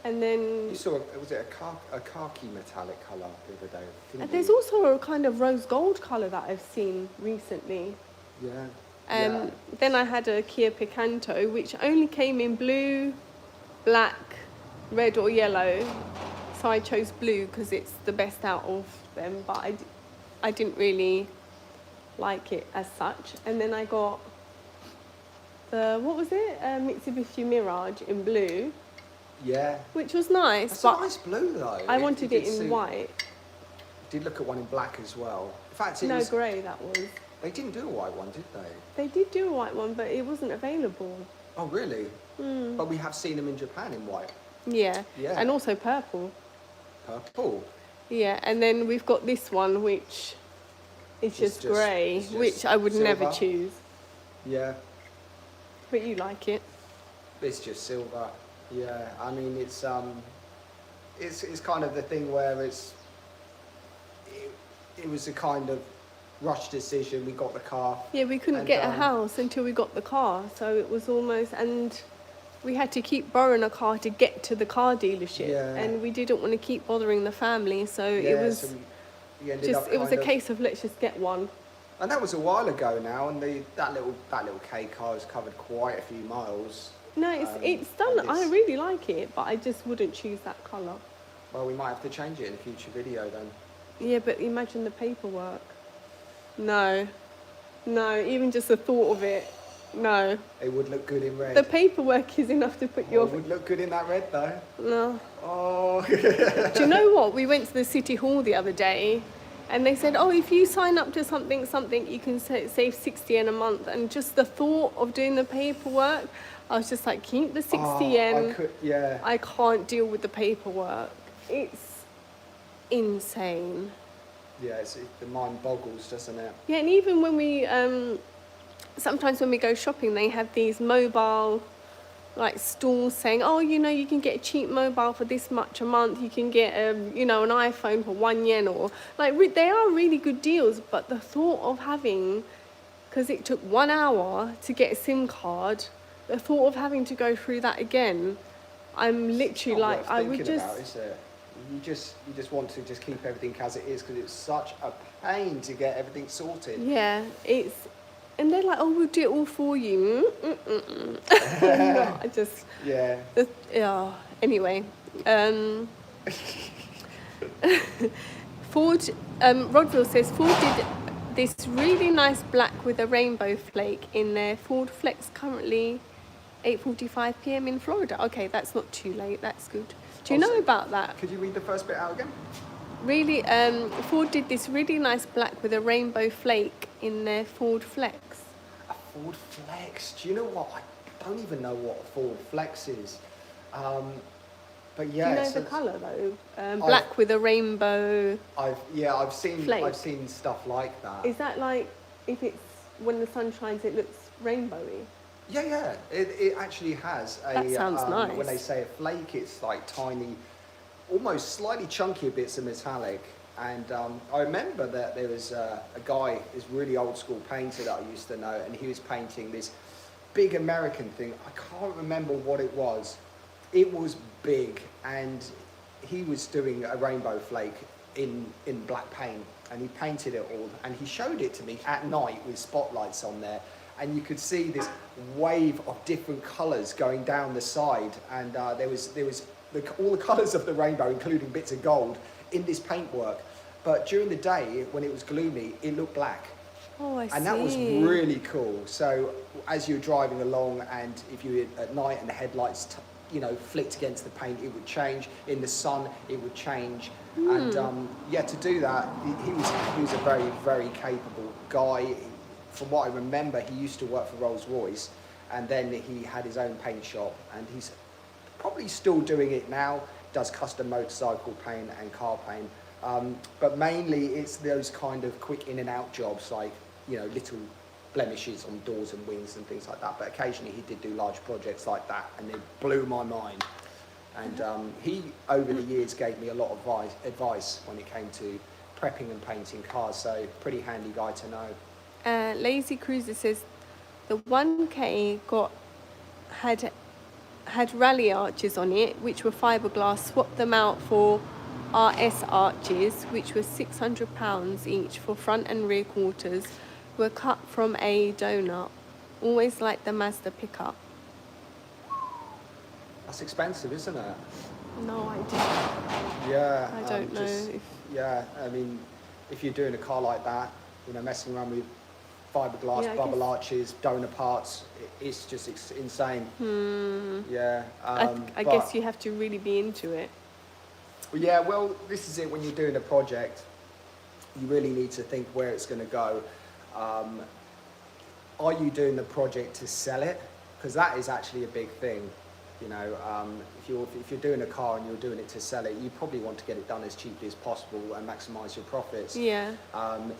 And then You saw, was it a khaki metallic colour the other day? didn't there's you? also a kind of rose gold colour that I've seen recently. Yeah. Then I had a Kia Picanto, which only came in blue, black, red or yellow. So I chose blue because it's the best out of them, but I didn't really like it as such. And then I got what was it? Mitsubishi Mirage in blue. Yeah. Which was nice. It's a but nice blue though. I wanted it did in suit. white. Did look at one in black as well. In fact, No, grey that was. They didn't do a white one, did they? They did do a white one, but it wasn't available. Oh, really? But we have seen them in Japan in white. Yeah. Yeah. And also purple. Purple. Yeah, and then we've got this one, which is just grey, it's just which I would never silver. choose. Yeah, But you like it. it's just silver. Yeah, I mean it's kind of the thing where it was a kind of rush decision. We got the car. Yeah, we couldn't And, get a house until we got the car, so it was almost, and we had to keep borrowing a car to get to the car dealership, Yeah. and we didn't want to keep bothering the family, so Yeah, it was so we ended just, up it was a kind of- case of let's just get one. And that was a while ago now, and that little K car has covered quite a few miles. No, it's done. and I really like it, but I just wouldn't choose that colour. Well, we might have to change it in a future video then. Yeah, but imagine the paperwork. No, even just the thought of it, no. It would look good in red. The paperwork is enough to put your... It would look good in that red though. No. Oh. Do you know what? We went to the city hall the other day, and they said, oh, if you sign up to something, you can save 60 yen a month. And just the thought of doing the paperwork, I was just like, keep the 60 yen. Yeah. I can't deal with the paperwork. It's insane. Yeah, the mind boggles, doesn't it? Yeah, and even when we, sometimes when we go shopping, they have these mobile, like, stalls saying, oh, you know, you can get a cheap mobile for this much a month. You can get, you know, an iPhone for 1 yen, or, like, they are really good deals. But the thought of having, because it took 1 hour to get a SIM card, the thought of having to go through that again, I'm literally like, I would just... About, is it? You just want to just keep everything as it is, because it's such a pain to get everything sorted. Yeah, and they're like, oh, we'll do it all for you. No, I just... Yeah. Yeah. Anyway, Ford, Rodville says, Ford did this really nice black with a rainbow flake in their Ford Flex, currently 8:45 p.m. in Florida. Okay, that's not too late, that's good. Do you know about that? Could you read the first bit out again? Really, Ford did this really nice black with a rainbow flake in their Ford Flex. A Ford Flex. Do you know what? I don't even know what a Ford Flex is. But yeah. Do you know the colour though? Black with a rainbow. I've seen flake. I've seen stuff like that. Is that like, if it's when the sun shines, it looks rainbowy? Yeah. It actually has a. That sounds nice. When they say a flake, it's like tiny, almost slightly chunkier bits of metallic. And I remember that there was a guy, this really old school painter that I used to know, and he was painting this big American thing. I can't remember what it was. It was big, and he was doing a rainbow flake in black paint, and he painted it all, and he showed it to me at night with spotlights on there, and you could see this wave of different colours going down the side, and there was all the colours of the rainbow, including bits of gold, in this paintwork. But during the day, when it was gloomy, it looked black. Oh, I see. And that was really cool. So as you're driving along, and if you were at night and the headlights, flicked against the paint, it would change. In the sun, it would change. And to do that, he was a very, very capable guy. From what I remember, he used to work for Rolls-Royce, and then he had his own paint shop, and he's probably still doing it now. Does custom motorcycle paint and car paint. But mainly it's those kind of quick in and out jobs, like, little blemishes on doors and wings and things like that. But occasionally he did do large projects like that, and it blew my mind. And he, over the years, gave me a lot of advice when it came to prepping and painting cars. So pretty handy guy to know. Lazy Cruiser says the 1K had rally arches on it, which were fiberglass. Swapped them out for RS arches, which were £600 each for front and rear quarters. Were cut from a donut. Always like the Mazda pickup. That's expensive, isn't it? No idea. Yeah. I don't know. Yeah, I mean, if you're doing a car like that, messing around with fiberglass, bubble arches, donor parts, it's just insane. Yeah. I guess you have to really be into it. Yeah, well, this is it. When you're doing a project, you really need to think where it's going to go. Are you doing the project to sell it? Because that is actually a big thing. If you're doing a car and you're doing it to sell it, you probably want to get it done as cheaply as possible and maximise your profits. Yeah.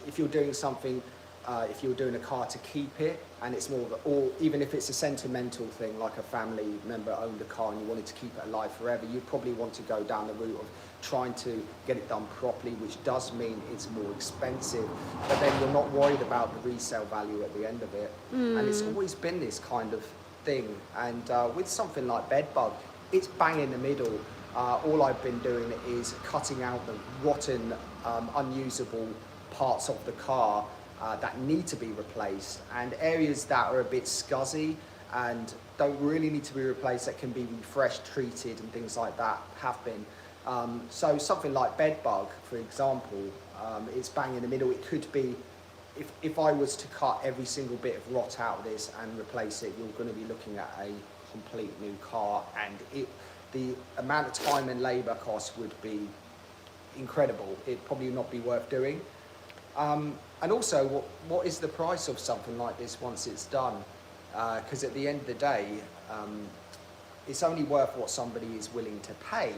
If you're doing something, if you're doing a car to keep it, and it's more of or even if it's a sentimental thing, like a family member owned a car and you wanted to keep it alive forever, you'd probably want to go down the route of trying to get it done properly, which does mean it's more expensive, but then you're not worried about the resale value at the end of it. And it's always been this kind of thing. And with something like Bedbug, it's bang in the middle. All I've been doing is cutting out the rotten, unusable parts of the car that need to be replaced, and areas that are a bit scuzzy and don't really need to be replaced, that can be refreshed, treated and things like that have been. So something like Bedbug, for example, it's bang in the middle. It could be, if I was to cut every single bit of rot out of this and replace it, you're going to be looking at a complete new car, and the amount of time and labour cost would be incredible. It'd probably not be worth doing. And also, what is the price of something like this once it's done? Because at the end of the day, it's only worth what somebody is willing to pay.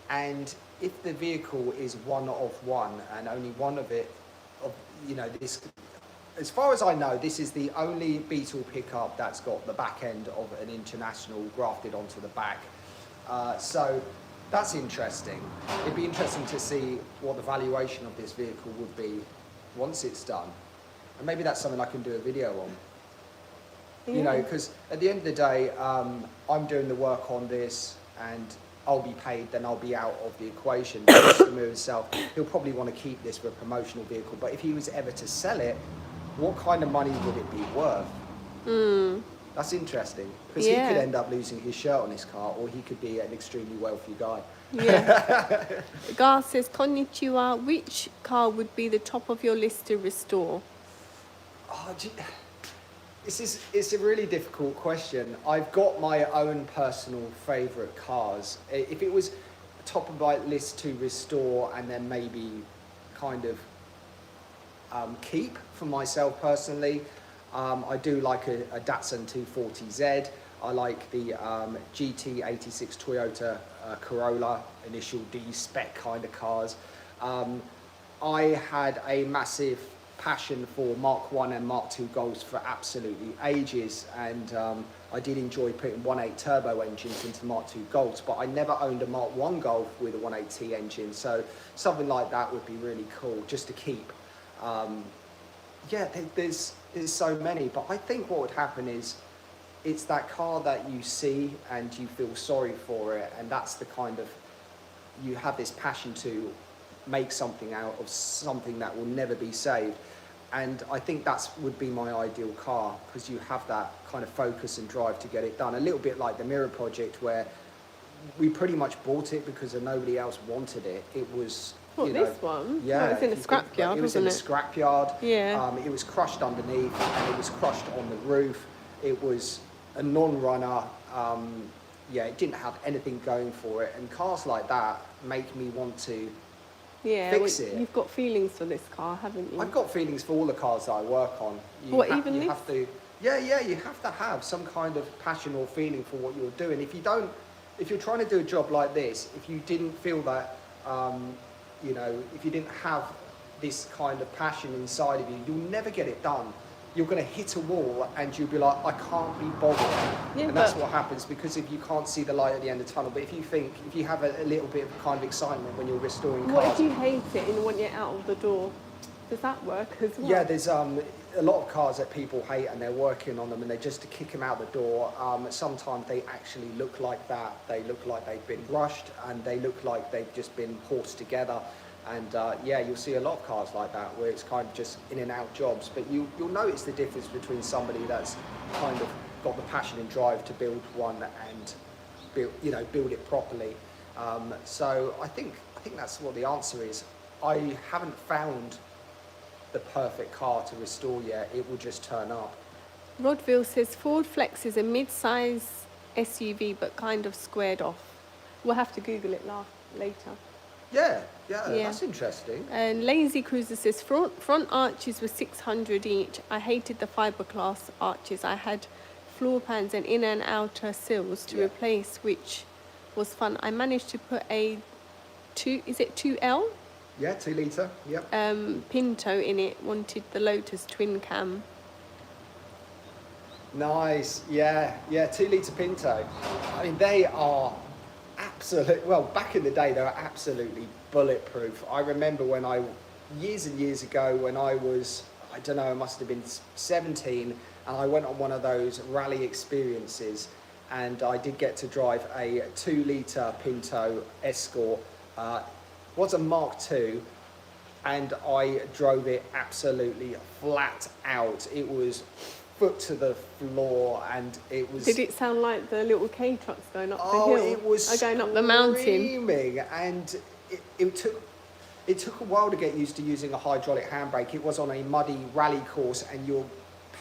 And if the vehicle is one of one, and only one of it, this, as far as I know, this is the only Beetle pickup that's got the back end of an International grafted onto the back. So that's interesting. It'd be interesting to see what the valuation of this vehicle would be once it's done. And maybe that's something I can do a video on. Yeah. Because at the end of the day, I'm doing the work on this and I'll be paid, then I'll be out of the equation. Mr. Moore himself, he'll probably want to keep this for a promotional vehicle, but if he was ever to sell it, what kind of money would it be worth? That's interesting, because he could end up losing his shirt on his car, or he could be an extremely wealthy guy. Yeah. Gar says, Konnichiwa, which car would be the top of your list to restore? It's a really difficult question. I've got my own personal favourite cars. If it was top of my list to restore and then maybe kind of keep for myself personally, I do like a Datsun 240Z. I like the GT86 Toyota Corolla, initial D spec kind of cars. I had a massive passion for Mark 1 and Mark 2 Golfs for absolutely ages, and I did enjoy putting 1.8 turbo engines into Mark 2 Golfs, but I never owned a Mark 1 Golf with a 1.8T engine, so something like that would be really cool just to keep. There's so many, but I think what would happen is it's that car that you see and you feel sorry for it, and that's the kind of, you have this passion to make something out of something that will never be saved. And I think that would be my ideal car, because you have that kind of focus and drive to get it done. A little bit like the Mirror Project, where we pretty much bought it because nobody else wanted it. It was... this one? Yeah. No, it was in a scrapyard, wasn't it? It was in a scrapyard. Yeah. It was crushed underneath, and it was crushed on the roof. It was a non-runner. It didn't have anything going for it. And cars like that make me want to fix it. You've got feelings for this car, haven't you? I've got feelings for all the cars that I work on. You have to have some kind of passion or feeling for what you're doing. If you're trying to do a job like this, if you didn't feel that, if you didn't have this kind of passion inside of you, you'll never get it done. You're going to hit a wall and you'll be like, I can't be bothered. And that's what happens, because if you can't see the light at the end of the tunnel. But if you have a little bit of kind of excitement when you're restoring cars. What if you hate it and want it out of the door? Does that work as well? Yeah, there's a lot of cars that people hate and they're working on them, and they're just to kick them out the door. Sometimes they actually look like that. They look like they've been rushed, and they look like they've just been horsed together. And you'll see a lot of cars like that where it's kind of just in and out jobs. But you'll notice the difference between somebody that's kind of got the passion and drive to build one and build it properly. So I think that's what the answer is. I haven't found the perfect car to restore yet. It will just turn up. Rodville says Ford Flex is a mid-size SUV but kind of squared off. We'll have to Google it later. Yeah, that's interesting. And Lazy Cruiser says front arches were $600 each. I hated the fiberglass arches. I had floor pans and inner and outer sills to replace, which was fun. I managed to put a 2L? Yeah, 2 litre. Yep. Pinto in it. Wanted the Lotus twin cam. Nice. Yeah, 2 litre Pinto. I mean, they are back in the day, they were absolutely bulletproof. I remember years and years ago, when I was, I don't know, I must have been 17, and I went on one of those rally experiences, and I did get to drive a 2 litre Pinto Escort. Was a Mark II, and I drove it absolutely flat out. It was foot to the floor, and it was... Did it sound like the little K trucks going up the hill? Oh, it was going up the mountain. Screaming, and it took a while to get used to using a hydraulic handbrake. It was on a muddy rally course, and you're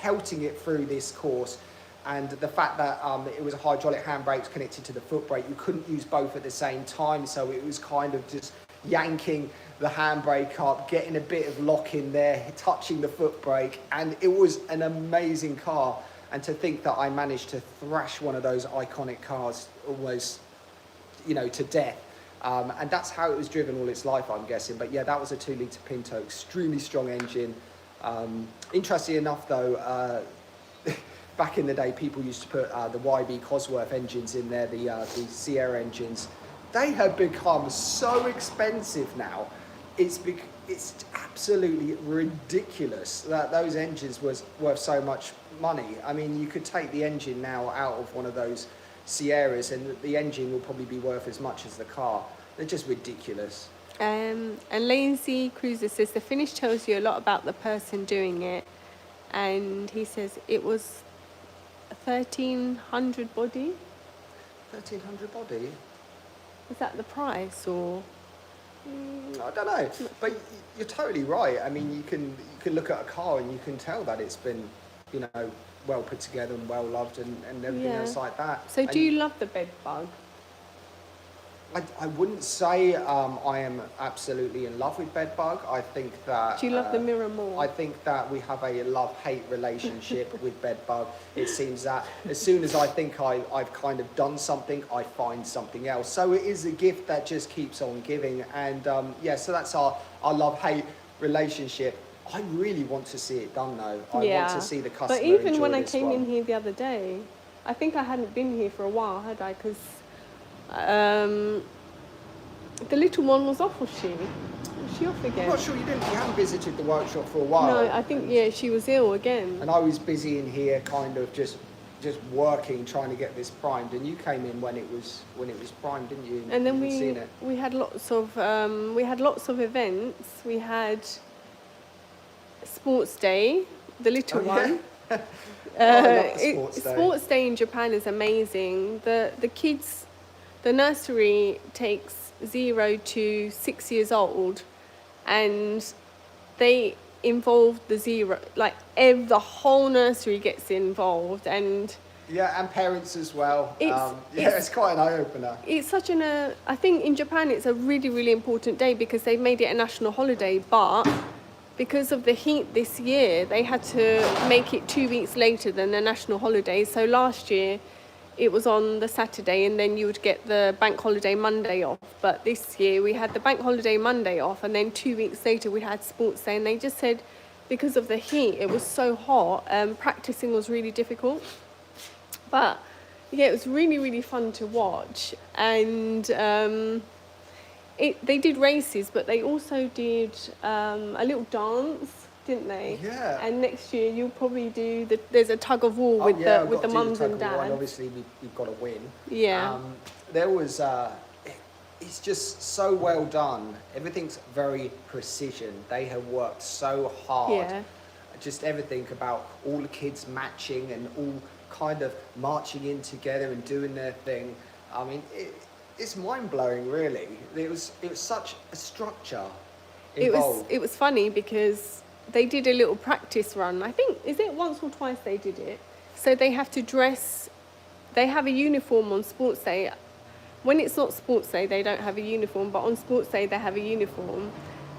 pelting it through this course, and the fact that it was a hydraulic handbrake connected to the foot brake, you couldn't use both at the same time, so it was kind of just yanking the handbrake up, getting a bit of lock in there, touching the foot brake, and it was an amazing car. And to think that I managed to thrash one of those iconic cars almost, to death. And that's how it was driven all its life, I'm guessing. But yeah, that was a 2 litre Pinto, extremely strong engine. Interesting enough though, back in the day, people used to put the YB Cosworth engines in there, the Sierra engines. They have become so expensive now. It's absolutely ridiculous that those engines was worth so much money. I mean, you could take the engine now out of one of those Sierras, and the engine will probably be worth as much as the car. They're just ridiculous. And Lazy Cruiser says the finish tells you a lot about the person doing it. And he says it was 1,300 body. 1,300 body? Is that the price, or? I don't know, but you're totally right. I mean, you can look at a car and you can tell that it's been, well put together and well loved and everything else like that. So do you love the Bedbug? I wouldn't say I am absolutely in love with Bedbug. I think that... Do you love the mirror more? I think that we have a love-hate relationship with Bedbug. It seems that as soon as I think I've kind of done something, I find something else. So it is a gift that just keeps on giving. And so that's our love-hate relationship. I really want to see it done though. I want to see the customer enjoy this one. But even when I came in here the other day, I think I hadn't been here for a while, had I? Because the little one was off, was she? Was she off again? I'm not sure you haven't visited the workshop for a while. No, I think, she was ill again. And I was busy in here kind of just working, trying to get this primed, and you came in when it was primed, didn't you? And then we had lots of events. We had Sports Day, the little one. Sports Day in Japan is amazing. The kids, the nursery takes 0 to 6 years old, and they involve the 0, like the whole nursery gets involved, and parents as well. It's quite an eye-opener. It's such I think in Japan it's a really, really important day because they've made it a national holiday, but because of the heat this year, they had to make it 2 weeks later than the national holiday. So last year, it was on the Saturday, and then you would get the bank holiday Monday off. But this year, we had the bank holiday Monday off, and then 2 weeks later, we had Sports Day. And they just said, because of the heat, it was so hot, practicing was really difficult. But it was really, really fun to watch. And they did races, but they also did a little dance, didn't they? Yeah. And next year you'll probably do there's a tug of war with the mums and dads. Obviously we've got to win. Yeah. There was it's just so well done. Everything's very precision. They have worked so hard. Yeah. Just everything about all the kids matching and all kind of marching in together and doing their thing. I mean, it's mind-blowing, really. It was such a structure involved. It was funny because they did a little practice run. I think, is it once or twice they did it? So they have to dress, they have a uniform on Sports Day. When it's not Sports Day, they don't have a uniform, but on Sports Day, they have a uniform.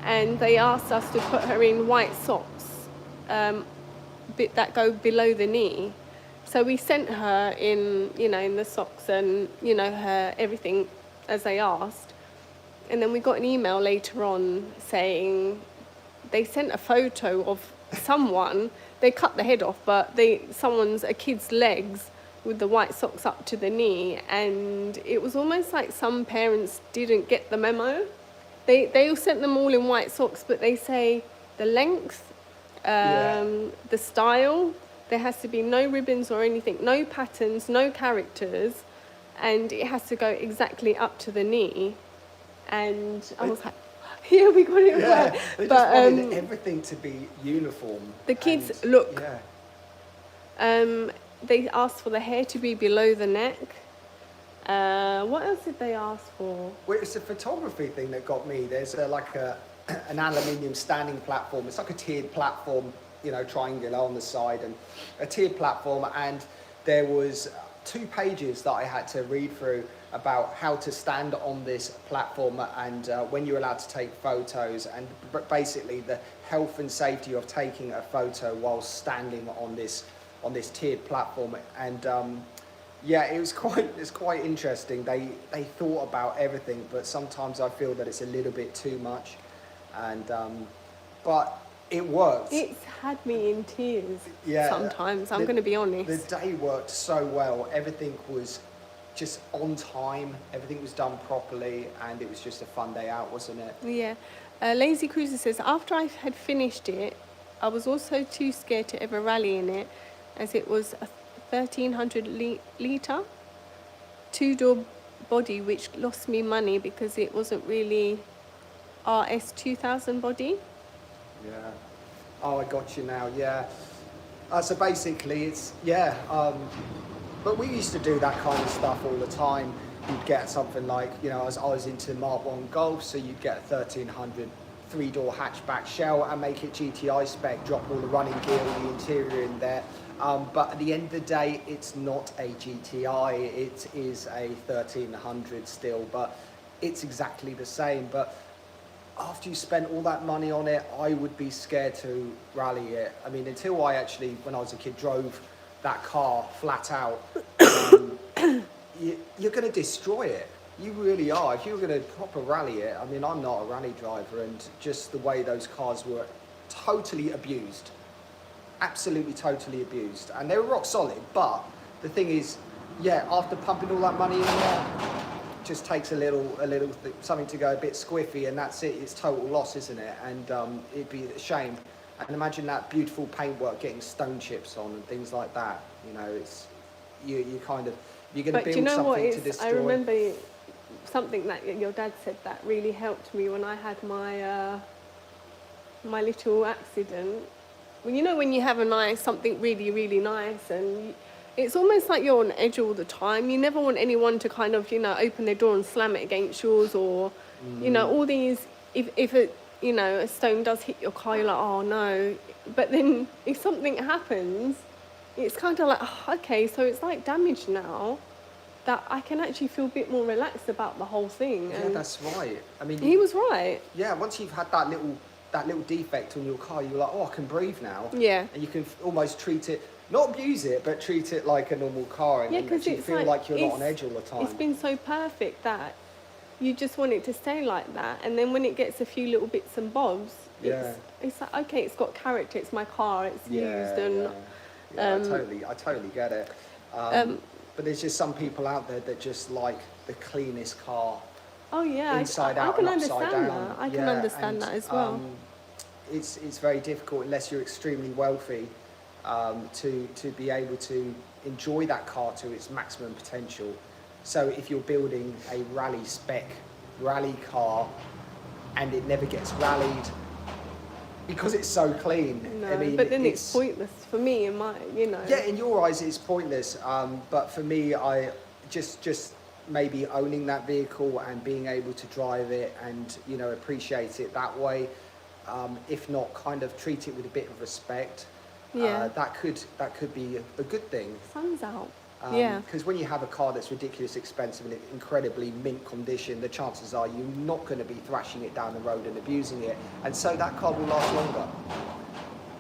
And they asked us to put her in white socks that go below the knee. So we sent her in, in the socks and, her everything as they asked. And then we got an email later on saying they sent a photo of someone. They cut the head off, but a kid's legs with the white socks up to the knee. And it was almost like some parents didn't get the memo. They all sent them all in white socks, but they say the length, the style, there has to be no ribbons or anything, no patterns, no characters, and it has to go exactly up to the knee. And I was like, yeah, we got it right. They just wanted everything to be uniform. The kids look. They asked for the hair to be below the neck. What else did they ask for? Well, it's a photography thing that got me. There's an aluminium standing platform. It's like a tiered platform, triangular on the side, and a tiered platform. And there was 2 pages that I had to read through about how to stand on this platform and when you're allowed to take photos, and basically the health and safety of taking a photo while standing on this tiered platform. And it's quite interesting. They thought about everything, but sometimes I feel that it's a little bit too much. And but it worked. It's had me in tears sometimes, I'm going to be honest. The day worked so well. Everything was just on time. Everything was done properly, and it was just a fun day out, wasn't it? Yeah. Lazy Cruiser says, after I had finished it, I was also too scared to ever rally in it, as it was a 1,300 litre 2-door body, which lost me money because it wasn't really RS 2000 body. Yeah. Oh, I got you now. Yeah. So basically, it's but we used to do that kind of stuff all the time. You'd get something like, I was into Mark 1 Golf, so you'd get a 1,300 3-door hatchback shell and make it GTI spec, drop all the running gear and the interior in there. But at the end of the day, it's not a GTI, it is a 1,300 still, but it's exactly the same. But after you spent all that money on it, I would be scared to rally it. I mean, until I actually, when I was a kid, drove that car flat out, you're going to destroy it. You really are. If you're going to proper rally it, I mean, I'm not a rally driver, and just the way those cars were totally abused, absolutely totally abused, and they were rock solid. But the thing is, after pumping all that money in there, it just takes something to go a bit squiffy, and that's it. It's total loss, isn't it? And it'd be a shame. And imagine that beautiful paintwork getting stone chips on and things like that. It's you're going to build something to destroy. I remember something that your dad said that really helped me when I had my my little accident. When you have something really, really nice, and it's almost like you're on edge all the time. You never want anyone to kind of, open their door and slam it against yours, or, all these, if a stone does hit your car, you're like, oh no. But then if something happens, it's kind of like, oh, okay, so it's like damage now, that I can actually feel a bit more relaxed about the whole thing. Yeah, that's right. I mean, he was right. Yeah, once you've had that little defect on your car, you're like, oh, I can breathe now. Yeah. And you can almost treat it, not abuse it, but treat it like a normal car, and you feel like you're not on edge all the time. It's been so perfect that you just want it to stay like that, and then when it gets a few little bits and bobs, it's like, okay, it's got character, it's my car, it's used, and I totally get it. But there's just some people out there that just like the cleanest car. Oh yeah, inside out and upside down. I can understand that as well. It's very difficult unless you're extremely wealthy to be able to enjoy that car to its maximum potential. So if you're building a rally spec rally car and it never gets rallied because it's so clean. No, I mean, but then it's pointless for me, Yeah, in your eyes it's pointless, but for me, I just maybe owning that vehicle and being able to drive it and appreciate it that way, if not kind of treat it with a bit of respect. That could be a good thing. Sun's out. Because when you have a car that's ridiculously expensive and incredibly mint condition, the chances are you're not going to be thrashing it down the road and abusing it, and so that car will last longer.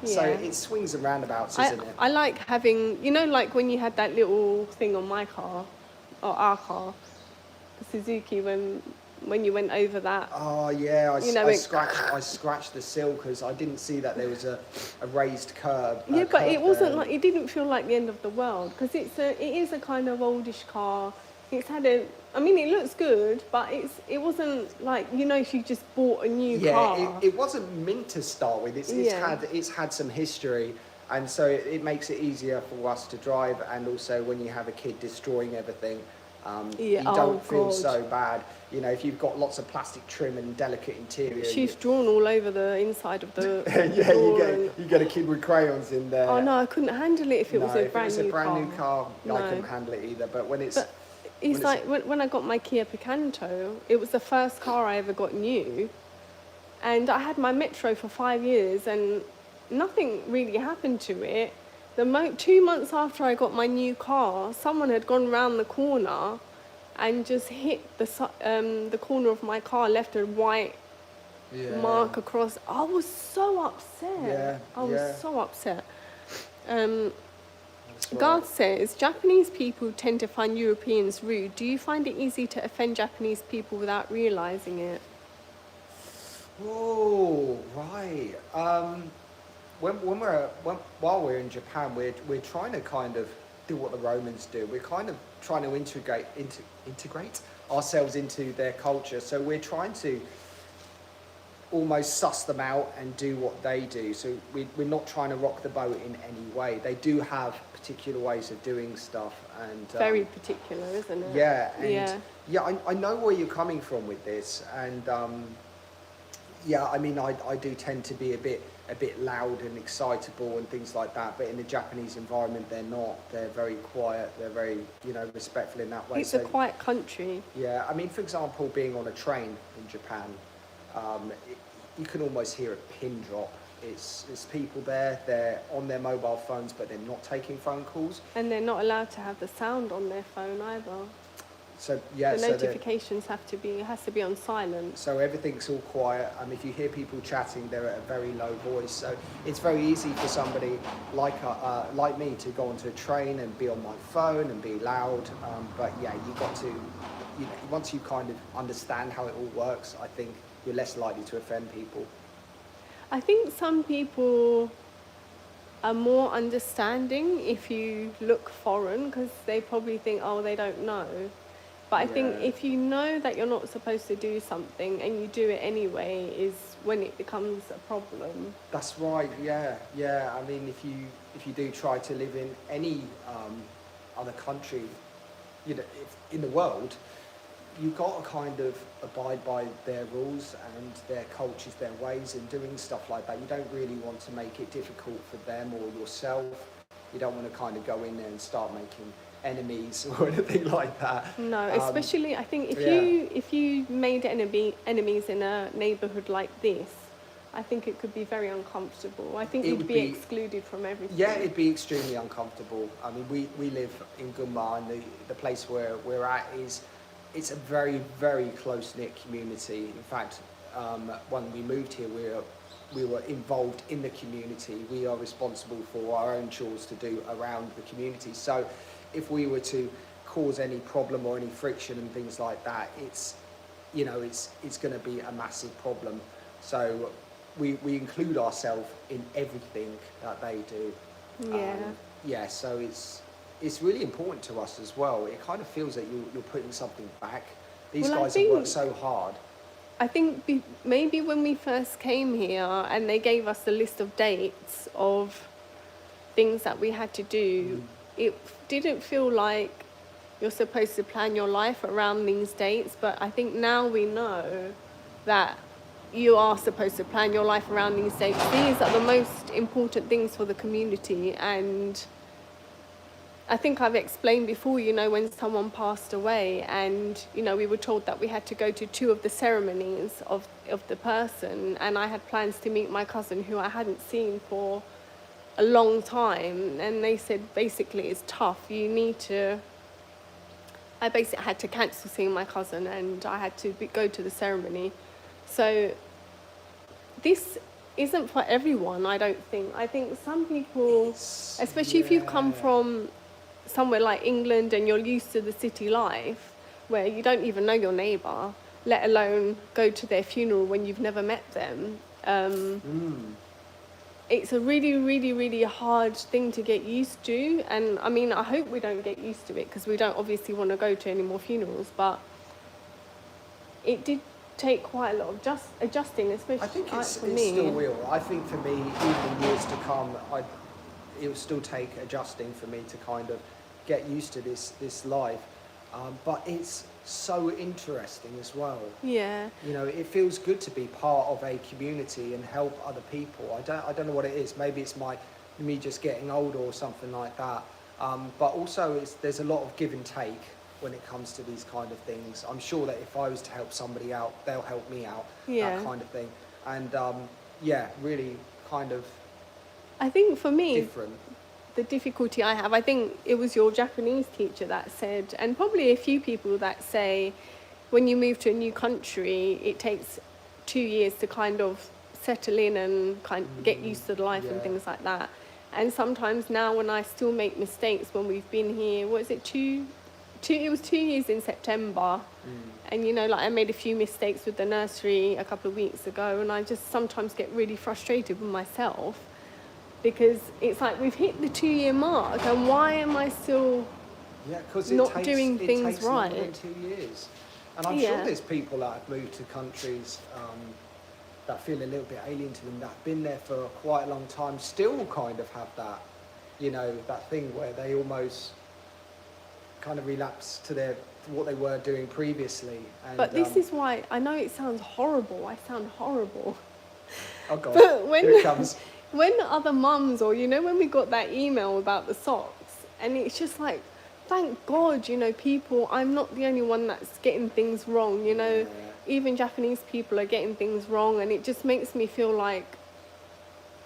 So Yeah. it swings and roundabouts, isn't it? I like having, you know, like when you had that little thing on my car, or our car, the Suzuki, when you went over that. Oh yeah, You know, I scratched the sill because I didn't see that there was a raised curb. Yeah, but curb it wasn't there. like, it didn't feel like the end of the world, because it is a kind of oldish car. It's had a, I mean, it looks good, but it wasn't like, you know, if you just bought a new car. Yeah, it wasn't mint to start with. Yeah. It's had some history, and so it makes it easier for us to drive. And also, when you have a kid destroying everything, Yeah, you don't oh, feel God. so bad. You know, if you've got lots of plastic trim and delicate interior. She's drawn all over the inside of the Yeah, door and, you get a kid with crayons in there. oh no, I couldn't handle it if it was a brand new car. No. I couldn't handle it either. But when it's But it's like when I got my Kia Picanto, it was the first car I ever got new, and I had my Metro for 5 years, and nothing really happened to it. 2 months after I got my new car, someone had gone round the corner and just hit the corner of my car, left a white mark across. I was so upset. Yeah, I was so upset. That's right. Garth says, Japanese people tend to find Europeans rude. Do you find it easy to offend Japanese people without realising it? Oh, right. While we're in Japan, we're trying to kind of do what the Romans do. We're kind of trying to integrate ourselves into their culture. So we're trying to almost suss them out and do what they do. So we're not trying to rock the boat in any way. They do have particular ways of doing stuff, and Very particular, isn't it? yeah, and Yeah. I know where you're coming from with this, and yeah, I mean, I do tend to be a bit loud and excitable and things like that, but in the Japanese environment, they're not. They're very quiet. They're very, you know, respectful in that way. It's a quiet country. Yeah, I mean, for example, being on a train in Japan, you can almost hear a pin drop. It's people there, they're on their mobile phones, but they're not taking phone calls. And they're not allowed to have the sound on their phone either. So yeah, The notifications has to be on silent. So everything's all quiet. If you hear people chatting, they're at a very low voice. So it's very easy for somebody like me to go onto a train and be on my phone and be loud. But yeah, you've got to, once you kind of understand how it all works, I think you're less likely to offend people. I think some people are more understanding if you look foreign, because they probably think, oh, they don't know. But I think if you know that you're not supposed to do something and you do it anyway, is when it becomes a problem. That's right. Yeah. I mean, if you do try to live in any other country, in the world, you've got to kind of abide by their rules and their cultures, their ways in doing stuff like that. You don't really want to make it difficult for them or yourself. You don't want to kind of go in there and start making enemies or anything like that. No, especially I think if you made enemies in a neighbourhood like this, I think it could be very uncomfortable. I think you'd be excluded from everything. Yeah, it'd be extremely uncomfortable. I mean, we live in Gunma, and the place where we're at it's a very, very close-knit community. In fact, when we moved here, we were involved in the community. We are responsible for our own chores to do around the community. So if we were to cause any problem or any friction and things like that, it's going to be a massive problem. So we include ourselves in everything that they do. Yeah. So it's really important to us as well. It kind of feels that you're putting something back. These guys have worked so hard. I think maybe when we first came here and they gave us a list of dates of things that we had to do, it didn't feel like you're supposed to plan your life around these dates. But I think now we know that you are supposed to plan your life around these dates. These are the most important things for the community, and I think I've explained before, when someone passed away and, we were told that we had to go to 2 of the ceremonies of the person, and I had plans to meet my cousin who I hadn't seen for a long time, and they said basically it's tough. I basically had to cancel seeing my cousin and I had to go to the ceremony. So this isn't for everyone, I don't think. I think some people, especially if you've come Yeah. from somewhere like England and you're used to the city life, where you don't even know your neighbour, let alone go to their funeral when you've never met them. It's a really, really, really hard thing to get used to. And I mean, I hope we don't get used to it, because we don't obviously want to go to any more funerals. But it did take quite a lot of adjusting, especially I think for it me. still will. I think for me, even in years to come, it will still take adjusting for me to kind of get used to this life. But it's so interesting as well. Yeah. You know, it feels good to be part of a community and help other people. I don't know what it is. Maybe it's me just getting older or something like that. But also, there's a lot of give and take when it comes to these kind of things. I'm sure that if I was to help somebody out, they'll help me out. Yeah. That kind of thing. And really kind of I think for me, different. the difficulty I have, I think it was your Japanese teacher that said, and probably a few people that say, when you move to a new country, it takes 2 years to kind of settle in and get used to the life and Yeah. things like that. And sometimes now, when I still make mistakes when we've been here, what is it, it was 2 years in September. And, you know, like I made a few mistakes with the nursery a couple of weeks ago, and I just sometimes get really frustrated with myself, because it's like we've hit the 2 year mark, and why am I still Because not doing it things takes more than right? 2 years. And I'm Yeah. sure there's people that have moved to countries that feel a little bit alien to them, that have been there for quite a long time, still kind of have that, you know, that thing where they almost kind of relapse to what they were doing previously. And, But this is why, I know it sounds horrible, I sound horrible. oh God, But when, here it comes. when other mums, or, you know, when we got that email about the socks, and it's just like, thank God, you know, people, I'm not the only one that's getting things wrong, you know. Yeah. Even Japanese people are getting things wrong, and it just makes me feel like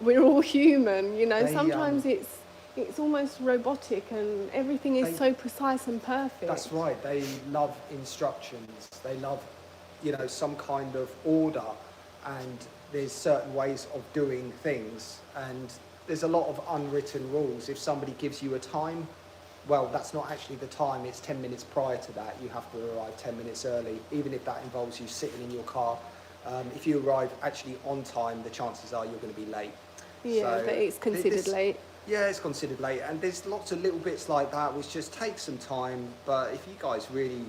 we're all human, you know. Sometimes it's almost robotic, and everything is so precise and perfect. That's right. They love instructions. They love, you know, some kind of order, and there's certain ways of doing things, and there's a lot of unwritten rules. If somebody gives you a time, well, that's not actually the time. It's 10 minutes prior to that. You have to arrive 10 minutes early, even if that involves you sitting in your car. If you arrive actually on time, the chances are you're going to be late. Yeah, So but it's considered late. Yeah, it's considered late, and there's lots of little bits like that which just take some time. But if you guys really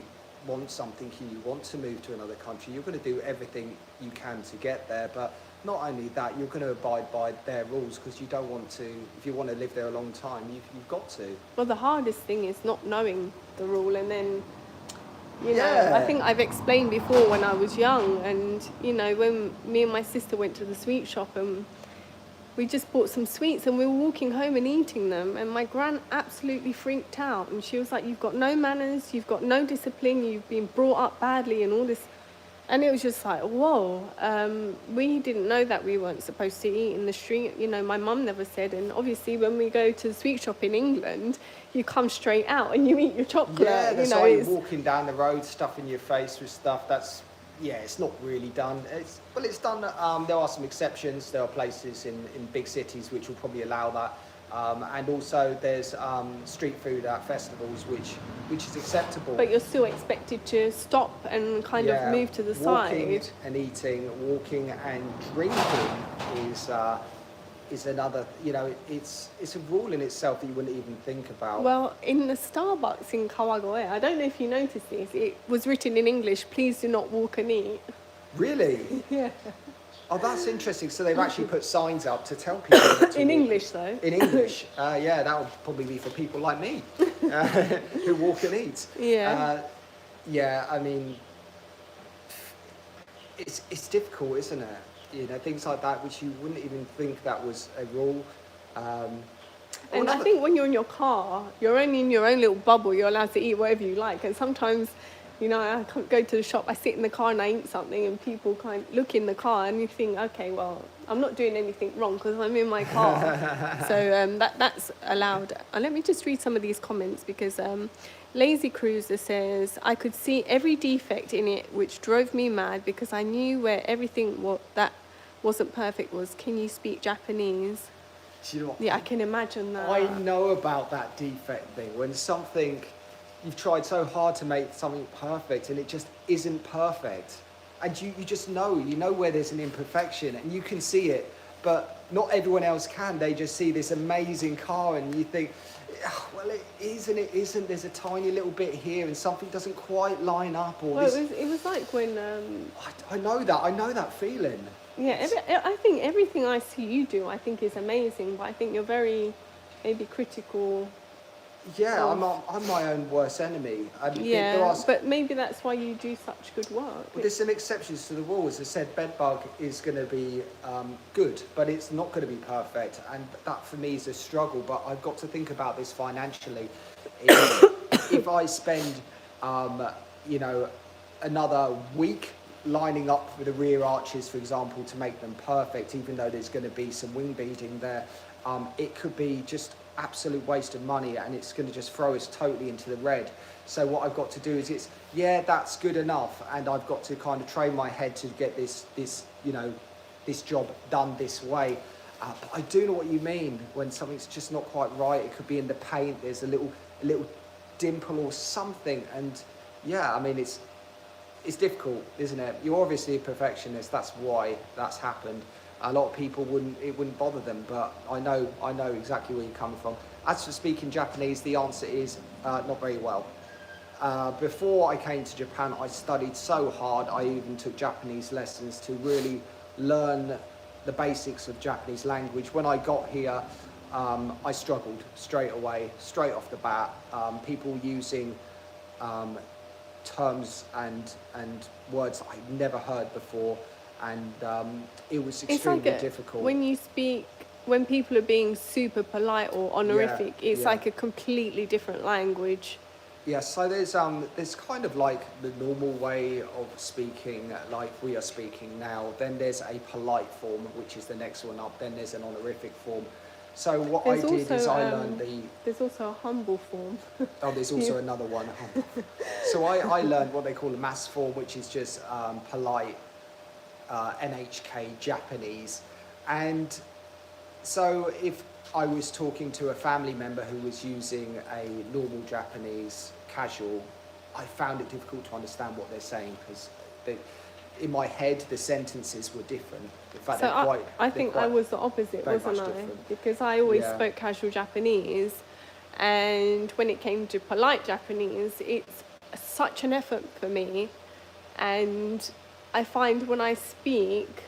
want something and you want to move to another country, you're going to do everything you can to get there. But not only that, you're going to abide by their rules, because you don't want to, if you want to live there a long time, you've got to. Well, the hardest thing is not knowing the rule, and then, you know, I think I've explained before when I was young, and, you know, when me and my sister went to the sweet shop, and we just bought some sweets, and we were walking home and eating them, and my gran absolutely freaked out, and she was like, you've got no manners, you've got no discipline, you've been brought up badly, and all this. And it was just like, whoa, we didn't know that we weren't supposed to eat in the street. You know, my mum never said. And obviously, when we go to the sweet shop in England, you come straight out and you eat your chocolate. Yeah, that's you know, like you're walking down the road, stuffing your face with stuff. That's, yeah, it's not really done. It's done. There are some exceptions. There are places in big cities which will probably allow that. And also there's street food at festivals which is acceptable. But you're still expected to stop and kind of move to the walking side. And eating, walking and drinking is another, you know, it's a rule in itself that you wouldn't even think about. Well, in the Starbucks in Kawagoe, I don't know if you noticed this, it was written in English, please do not walk and eat. Really? Yeah. Oh, that's interesting. So they've actually put signs up to tell people not to In walk. English, though. In English. Yeah, that would probably be for people like me who walk and eat. Yeah. Yeah, I mean, it's difficult, isn't it? You know, things like that, which you wouldn't even think that was a rule. And I think when you're in your car, you're only in your own little bubble. You're allowed to eat whatever you like. And sometimes, you know, I can't go to the shop, I sit in the car and I eat something, and people kind of look in the car and you think, okay, well, I'm not doing anything wrong because I'm in my car. So that's allowed. Let me just read some of these comments, because Lazy Cruiser says, I could see every defect in it, which drove me mad because I knew where everything that wasn't perfect was, can you speak Japanese? Do you know what? Yeah, I can imagine that. I know about that defect thing, when something, you've tried so hard to make something perfect and it just isn't perfect. And you just know, where there's an imperfection and you can see it, but not everyone else can. They just see this amazing car and you think, "Ah, well, it is and it isn't. There's a tiny little bit here and something doesn't quite line up." Or Well, this... it was like when, I know that feeling. yeah, I think everything I see you do, I think is amazing, but I think you're very, maybe critical. Yeah, of- I'm my own worst enemy. Yeah, there are, but maybe that's why you do such good work. Well, there's some exceptions to the rule. As I said, Bedbug is going to be good, but it's not going to be perfect. And that for me is a struggle. But I've got to think about this financially. If I spend, another week lining up for the rear arches, for example, to make them perfect, even though there's going to be some wing beading there, it could be just absolute waste of money and it's going to just throw us totally into the red. So what I've got to do is that's good enough, and I've got to kind of train my head to get this job done this way. But I do know what you mean when something's just not quite right. It could be in the paint, there's a little dimple or something, and yeah, I mean it's difficult, isn't it? You're obviously a perfectionist, that's why that's happened. A lot of people it wouldn't bother them, but I know exactly where you're coming from. As for speaking Japanese, the answer is not very well. Before I came to Japan, I studied so hard. I even took Japanese lessons to really learn the basics of Japanese language. When I got here, I struggled straight away, straight off the bat. People using terms and words that I'd never heard before. And it was extremely difficult. When people are being super polite or honorific, it's yeah. like a completely different language. Yeah, so there's kind of like the normal way of speaking, like we are speaking now. Then there's a polite form, which is the next one up. Then there's an honorific form. So what I did is I learned There's also a humble form. Oh, there's also another one. So I learned what they call a mass form, which is just polite NHK Japanese. And so if I was talking to a family member who was using a normal Japanese casual, I found it difficult to understand what they're saying because in my head the sentences were different. In fact, So I think I was the opposite, wasn't I? Different. Because I always spoke casual Japanese, and when it came to polite Japanese, it's such an effort for me. And I find when I speak,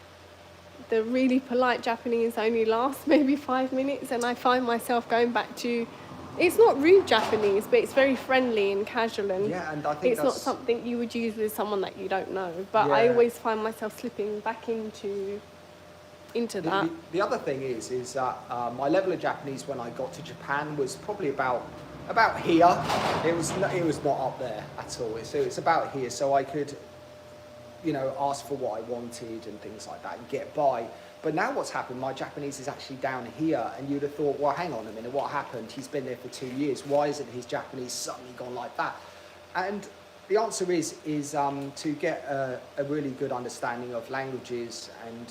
the really polite Japanese only lasts maybe 5 minutes, and I find myself going back to, it's not rude Japanese, but it's very friendly and casual, and and I think it's not something you would use with someone that you don't know. But I always find myself slipping back into that. The other thing is that my level of Japanese when I got to Japan was probably about here. It was not up there at all. So it's about here, so I could ask for what I wanted and things like that and get by. But now what's happened, my Japanese is actually down here, and you'd have thought, well, hang on a minute, what happened? He's been there for 2 years. Why isn't his Japanese suddenly gone like that? And the answer is to get a really good understanding of languages and,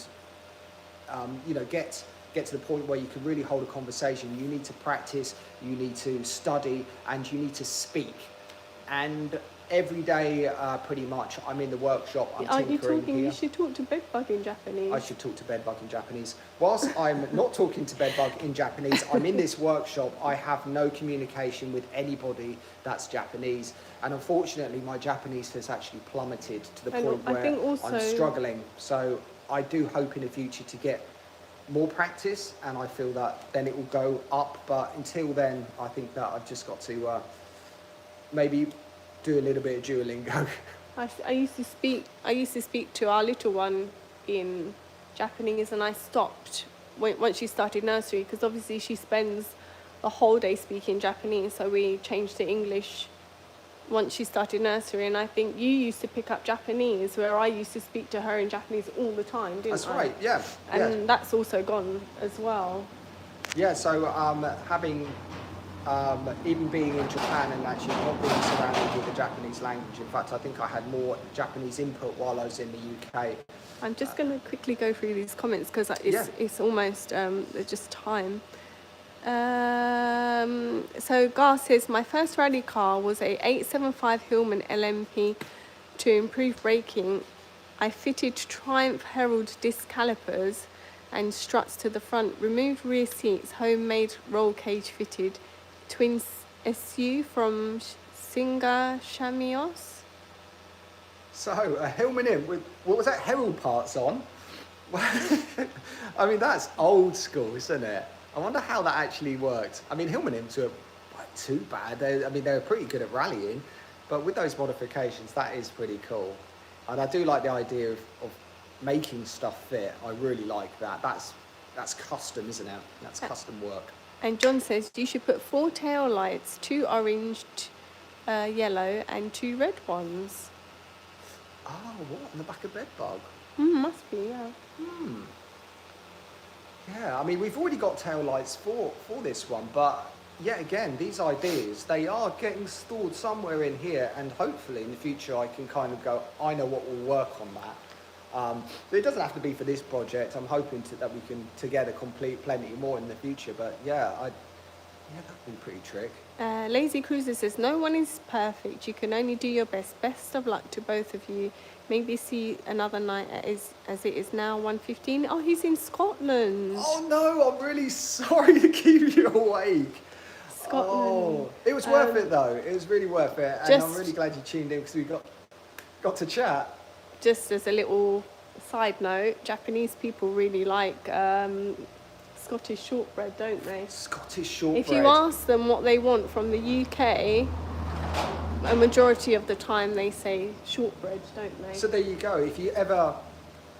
get to the point where you can really hold a conversation. You need to practice, you need to study, and you need to speak. And every day, pretty much, I'm in the workshop, I'm tinkering here. You should talk to Bedbug in Japanese. I should talk to Bedbug in Japanese. Whilst I'm not talking to Bedbug in Japanese, I'm in this workshop, I have no communication with anybody that's Japanese. And unfortunately, my Japanese has actually plummeted to the point where I'm struggling. So I do hope in the future to get more practice, and I feel that then it will go up. But until then, I think that I've just got to maybe do a little bit of Duolingo. I used to speak to our little one in Japanese, and I stopped once she started nursery, because obviously she spends the whole day speaking Japanese, so we changed to English once she started nursery. And I think you used to pick up Japanese, where I used to speak to her in Japanese all the time, didn't I? That's right, yeah. And that's also gone as well. Yeah, so having even being in Japan and actually not being surrounded with the Japanese language. In fact, I think I had more Japanese input while I was in the UK. I'm just going to quickly go through these comments because it's almost just time. So Gar says, my first rally car was a 875 Hillman LMP. To improve braking, I fitted Triumph Herald disc calipers and struts to the front, removed rear seats, homemade roll cage fitted, twin SU from Singer Chamios. So a Hillman in with, what was that, Herald parts on? I mean, that's old school, isn't it? I wonder how that actually worked. I mean, Hillman Imps were not too bad. They were pretty good at rallying, but with those modifications, that is pretty cool. And I do like the idea of making stuff fit. I really like that. That's custom, isn't it? That's custom work. And John says you should put 4 tail lights, 2 orange, yellow, and 2 red ones. Oh, what? On the back of Bedbug? Must be, yeah. Yeah, I mean, we've already got tail lights for this one, but yet again, these ideas, they are getting stored somewhere in here, and hopefully in the future I can kind of go, I know what will work on that. But it doesn't have to be for this project. I'm hoping that we can together complete plenty more in the future, but yeah, that'd be pretty trick. Lazy Cruiser says, no one is perfect. You can only do your best. Best of luck to both of you. Maybe see another night as it is now 1:15. Oh, he's in Scotland. Oh no, I'm really sorry to keep you awake. Scotland. Oh, it was worth it though. It was really worth it. And I'm really glad you tuned in because we got to chat. Just as a little side note, Japanese people really like Scottish shortbread, don't they? Scottish shortbread. If you ask them what they want from the UK, a majority of the time they say shortbread, don't they? So there you go. If you ever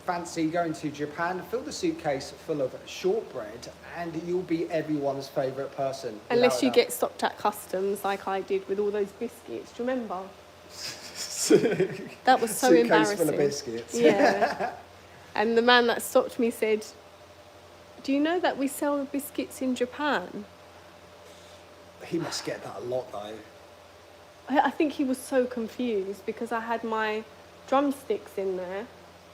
fancy going to Japan, fill the suitcase full of shortbread and you'll be everyone's favourite person. Unless you get stopped at customs like I did with all those biscuits. Do you remember? That was so embarrassing. Suitcase full of biscuits. Yeah. And the man that stopped me said, do you know that we sell biscuits in Japan? He must get that a lot though. I think he was so confused because I had my drumsticks in there.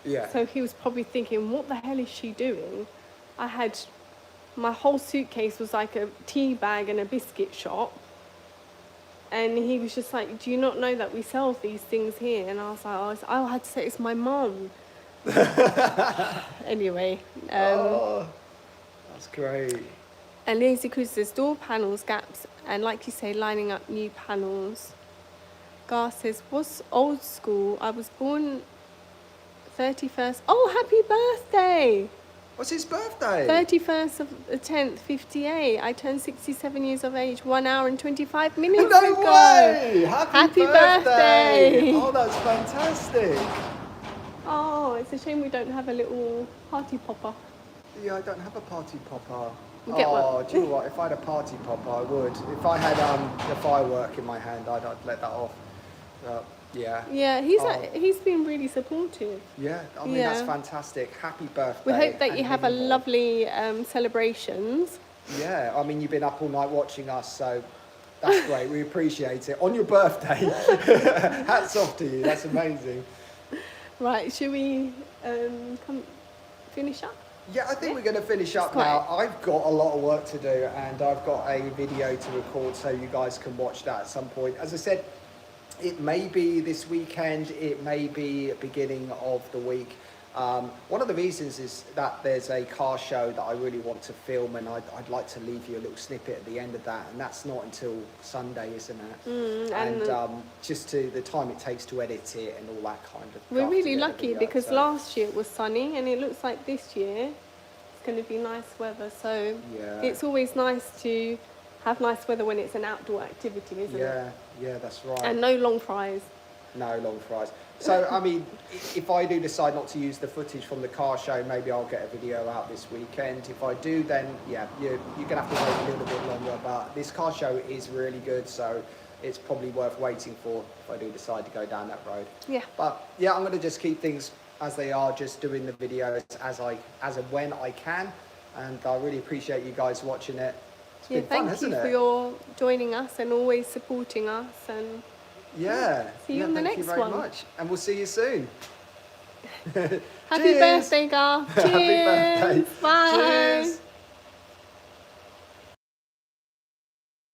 Yeah. So he was probably thinking, what the hell is she doing? I had, my whole suitcase was like a tea bag and a biscuit shop. And he was just like, do you not know that we sell these things here? And I was like, I had to say, it's my mum. Anyway. That's great. And Lazy Cruise says door panels, gaps, and like you say, lining up new panels. Gar says, what's old school? I was born 31st. Oh, happy birthday! What's his birthday? 31st of the 10th, 58. I turned 67 years of age, 1 hour and 25 minutes no ago. Way! Happy birthday! Oh, that's fantastic. Oh, it's a shame we don't have a little party popper. Yeah, I don't have a party popper. We'll get one. Do you know what? If I had a party popper, I would. If I had the firework in my hand, I'd let that off. Yeah. Yeah, he's been really supportive. Yeah, I mean, that's fantastic. Happy birthday. We hope that you have a lovely celebrations. Yeah, I mean, you've been up all night watching us, so that's great. We appreciate it. On your birthday, hats off to you. That's amazing. Right, should we come finish up? Yeah, I think we're going to finish up now. I've got a lot of work to do, and I've got a video to record, so you guys can watch that at some point. As I said, it may be this weekend, it may be beginning of the week. One of the reasons is that there's a car show that I really want to film, and I'd like to leave you a little snippet at the end of that, and that's not until Sunday, isn't it? And just to the time it takes to edit it and all that kind of stuff. We're really lucky because last year it was sunny, and it looks like this year it's going to be nice weather. So it's always nice to have nice weather when it's an outdoor activity, isn't it? Yeah, that's right. And no long fries. No long fries. So, I mean, if I do decide not to use the footage from the car show, maybe I'll get a video out this weekend. If I do, then, yeah, you're going to have to wait a little bit longer. But this car show is really good, so it's probably worth waiting for if I do decide to go down that road. Yeah. But, yeah, I'm going to just keep things as they are, just doing the videos as and when I can. And I really appreciate you guys watching it. It's been fun, thank hasn't you it? for your joining us and always supporting us. And Yeah. see you on the thank next you very one. much. And we'll see you soon. Happy Cheers. birthday, Garth. Happy birthday. Cheers. Bye. Cheers.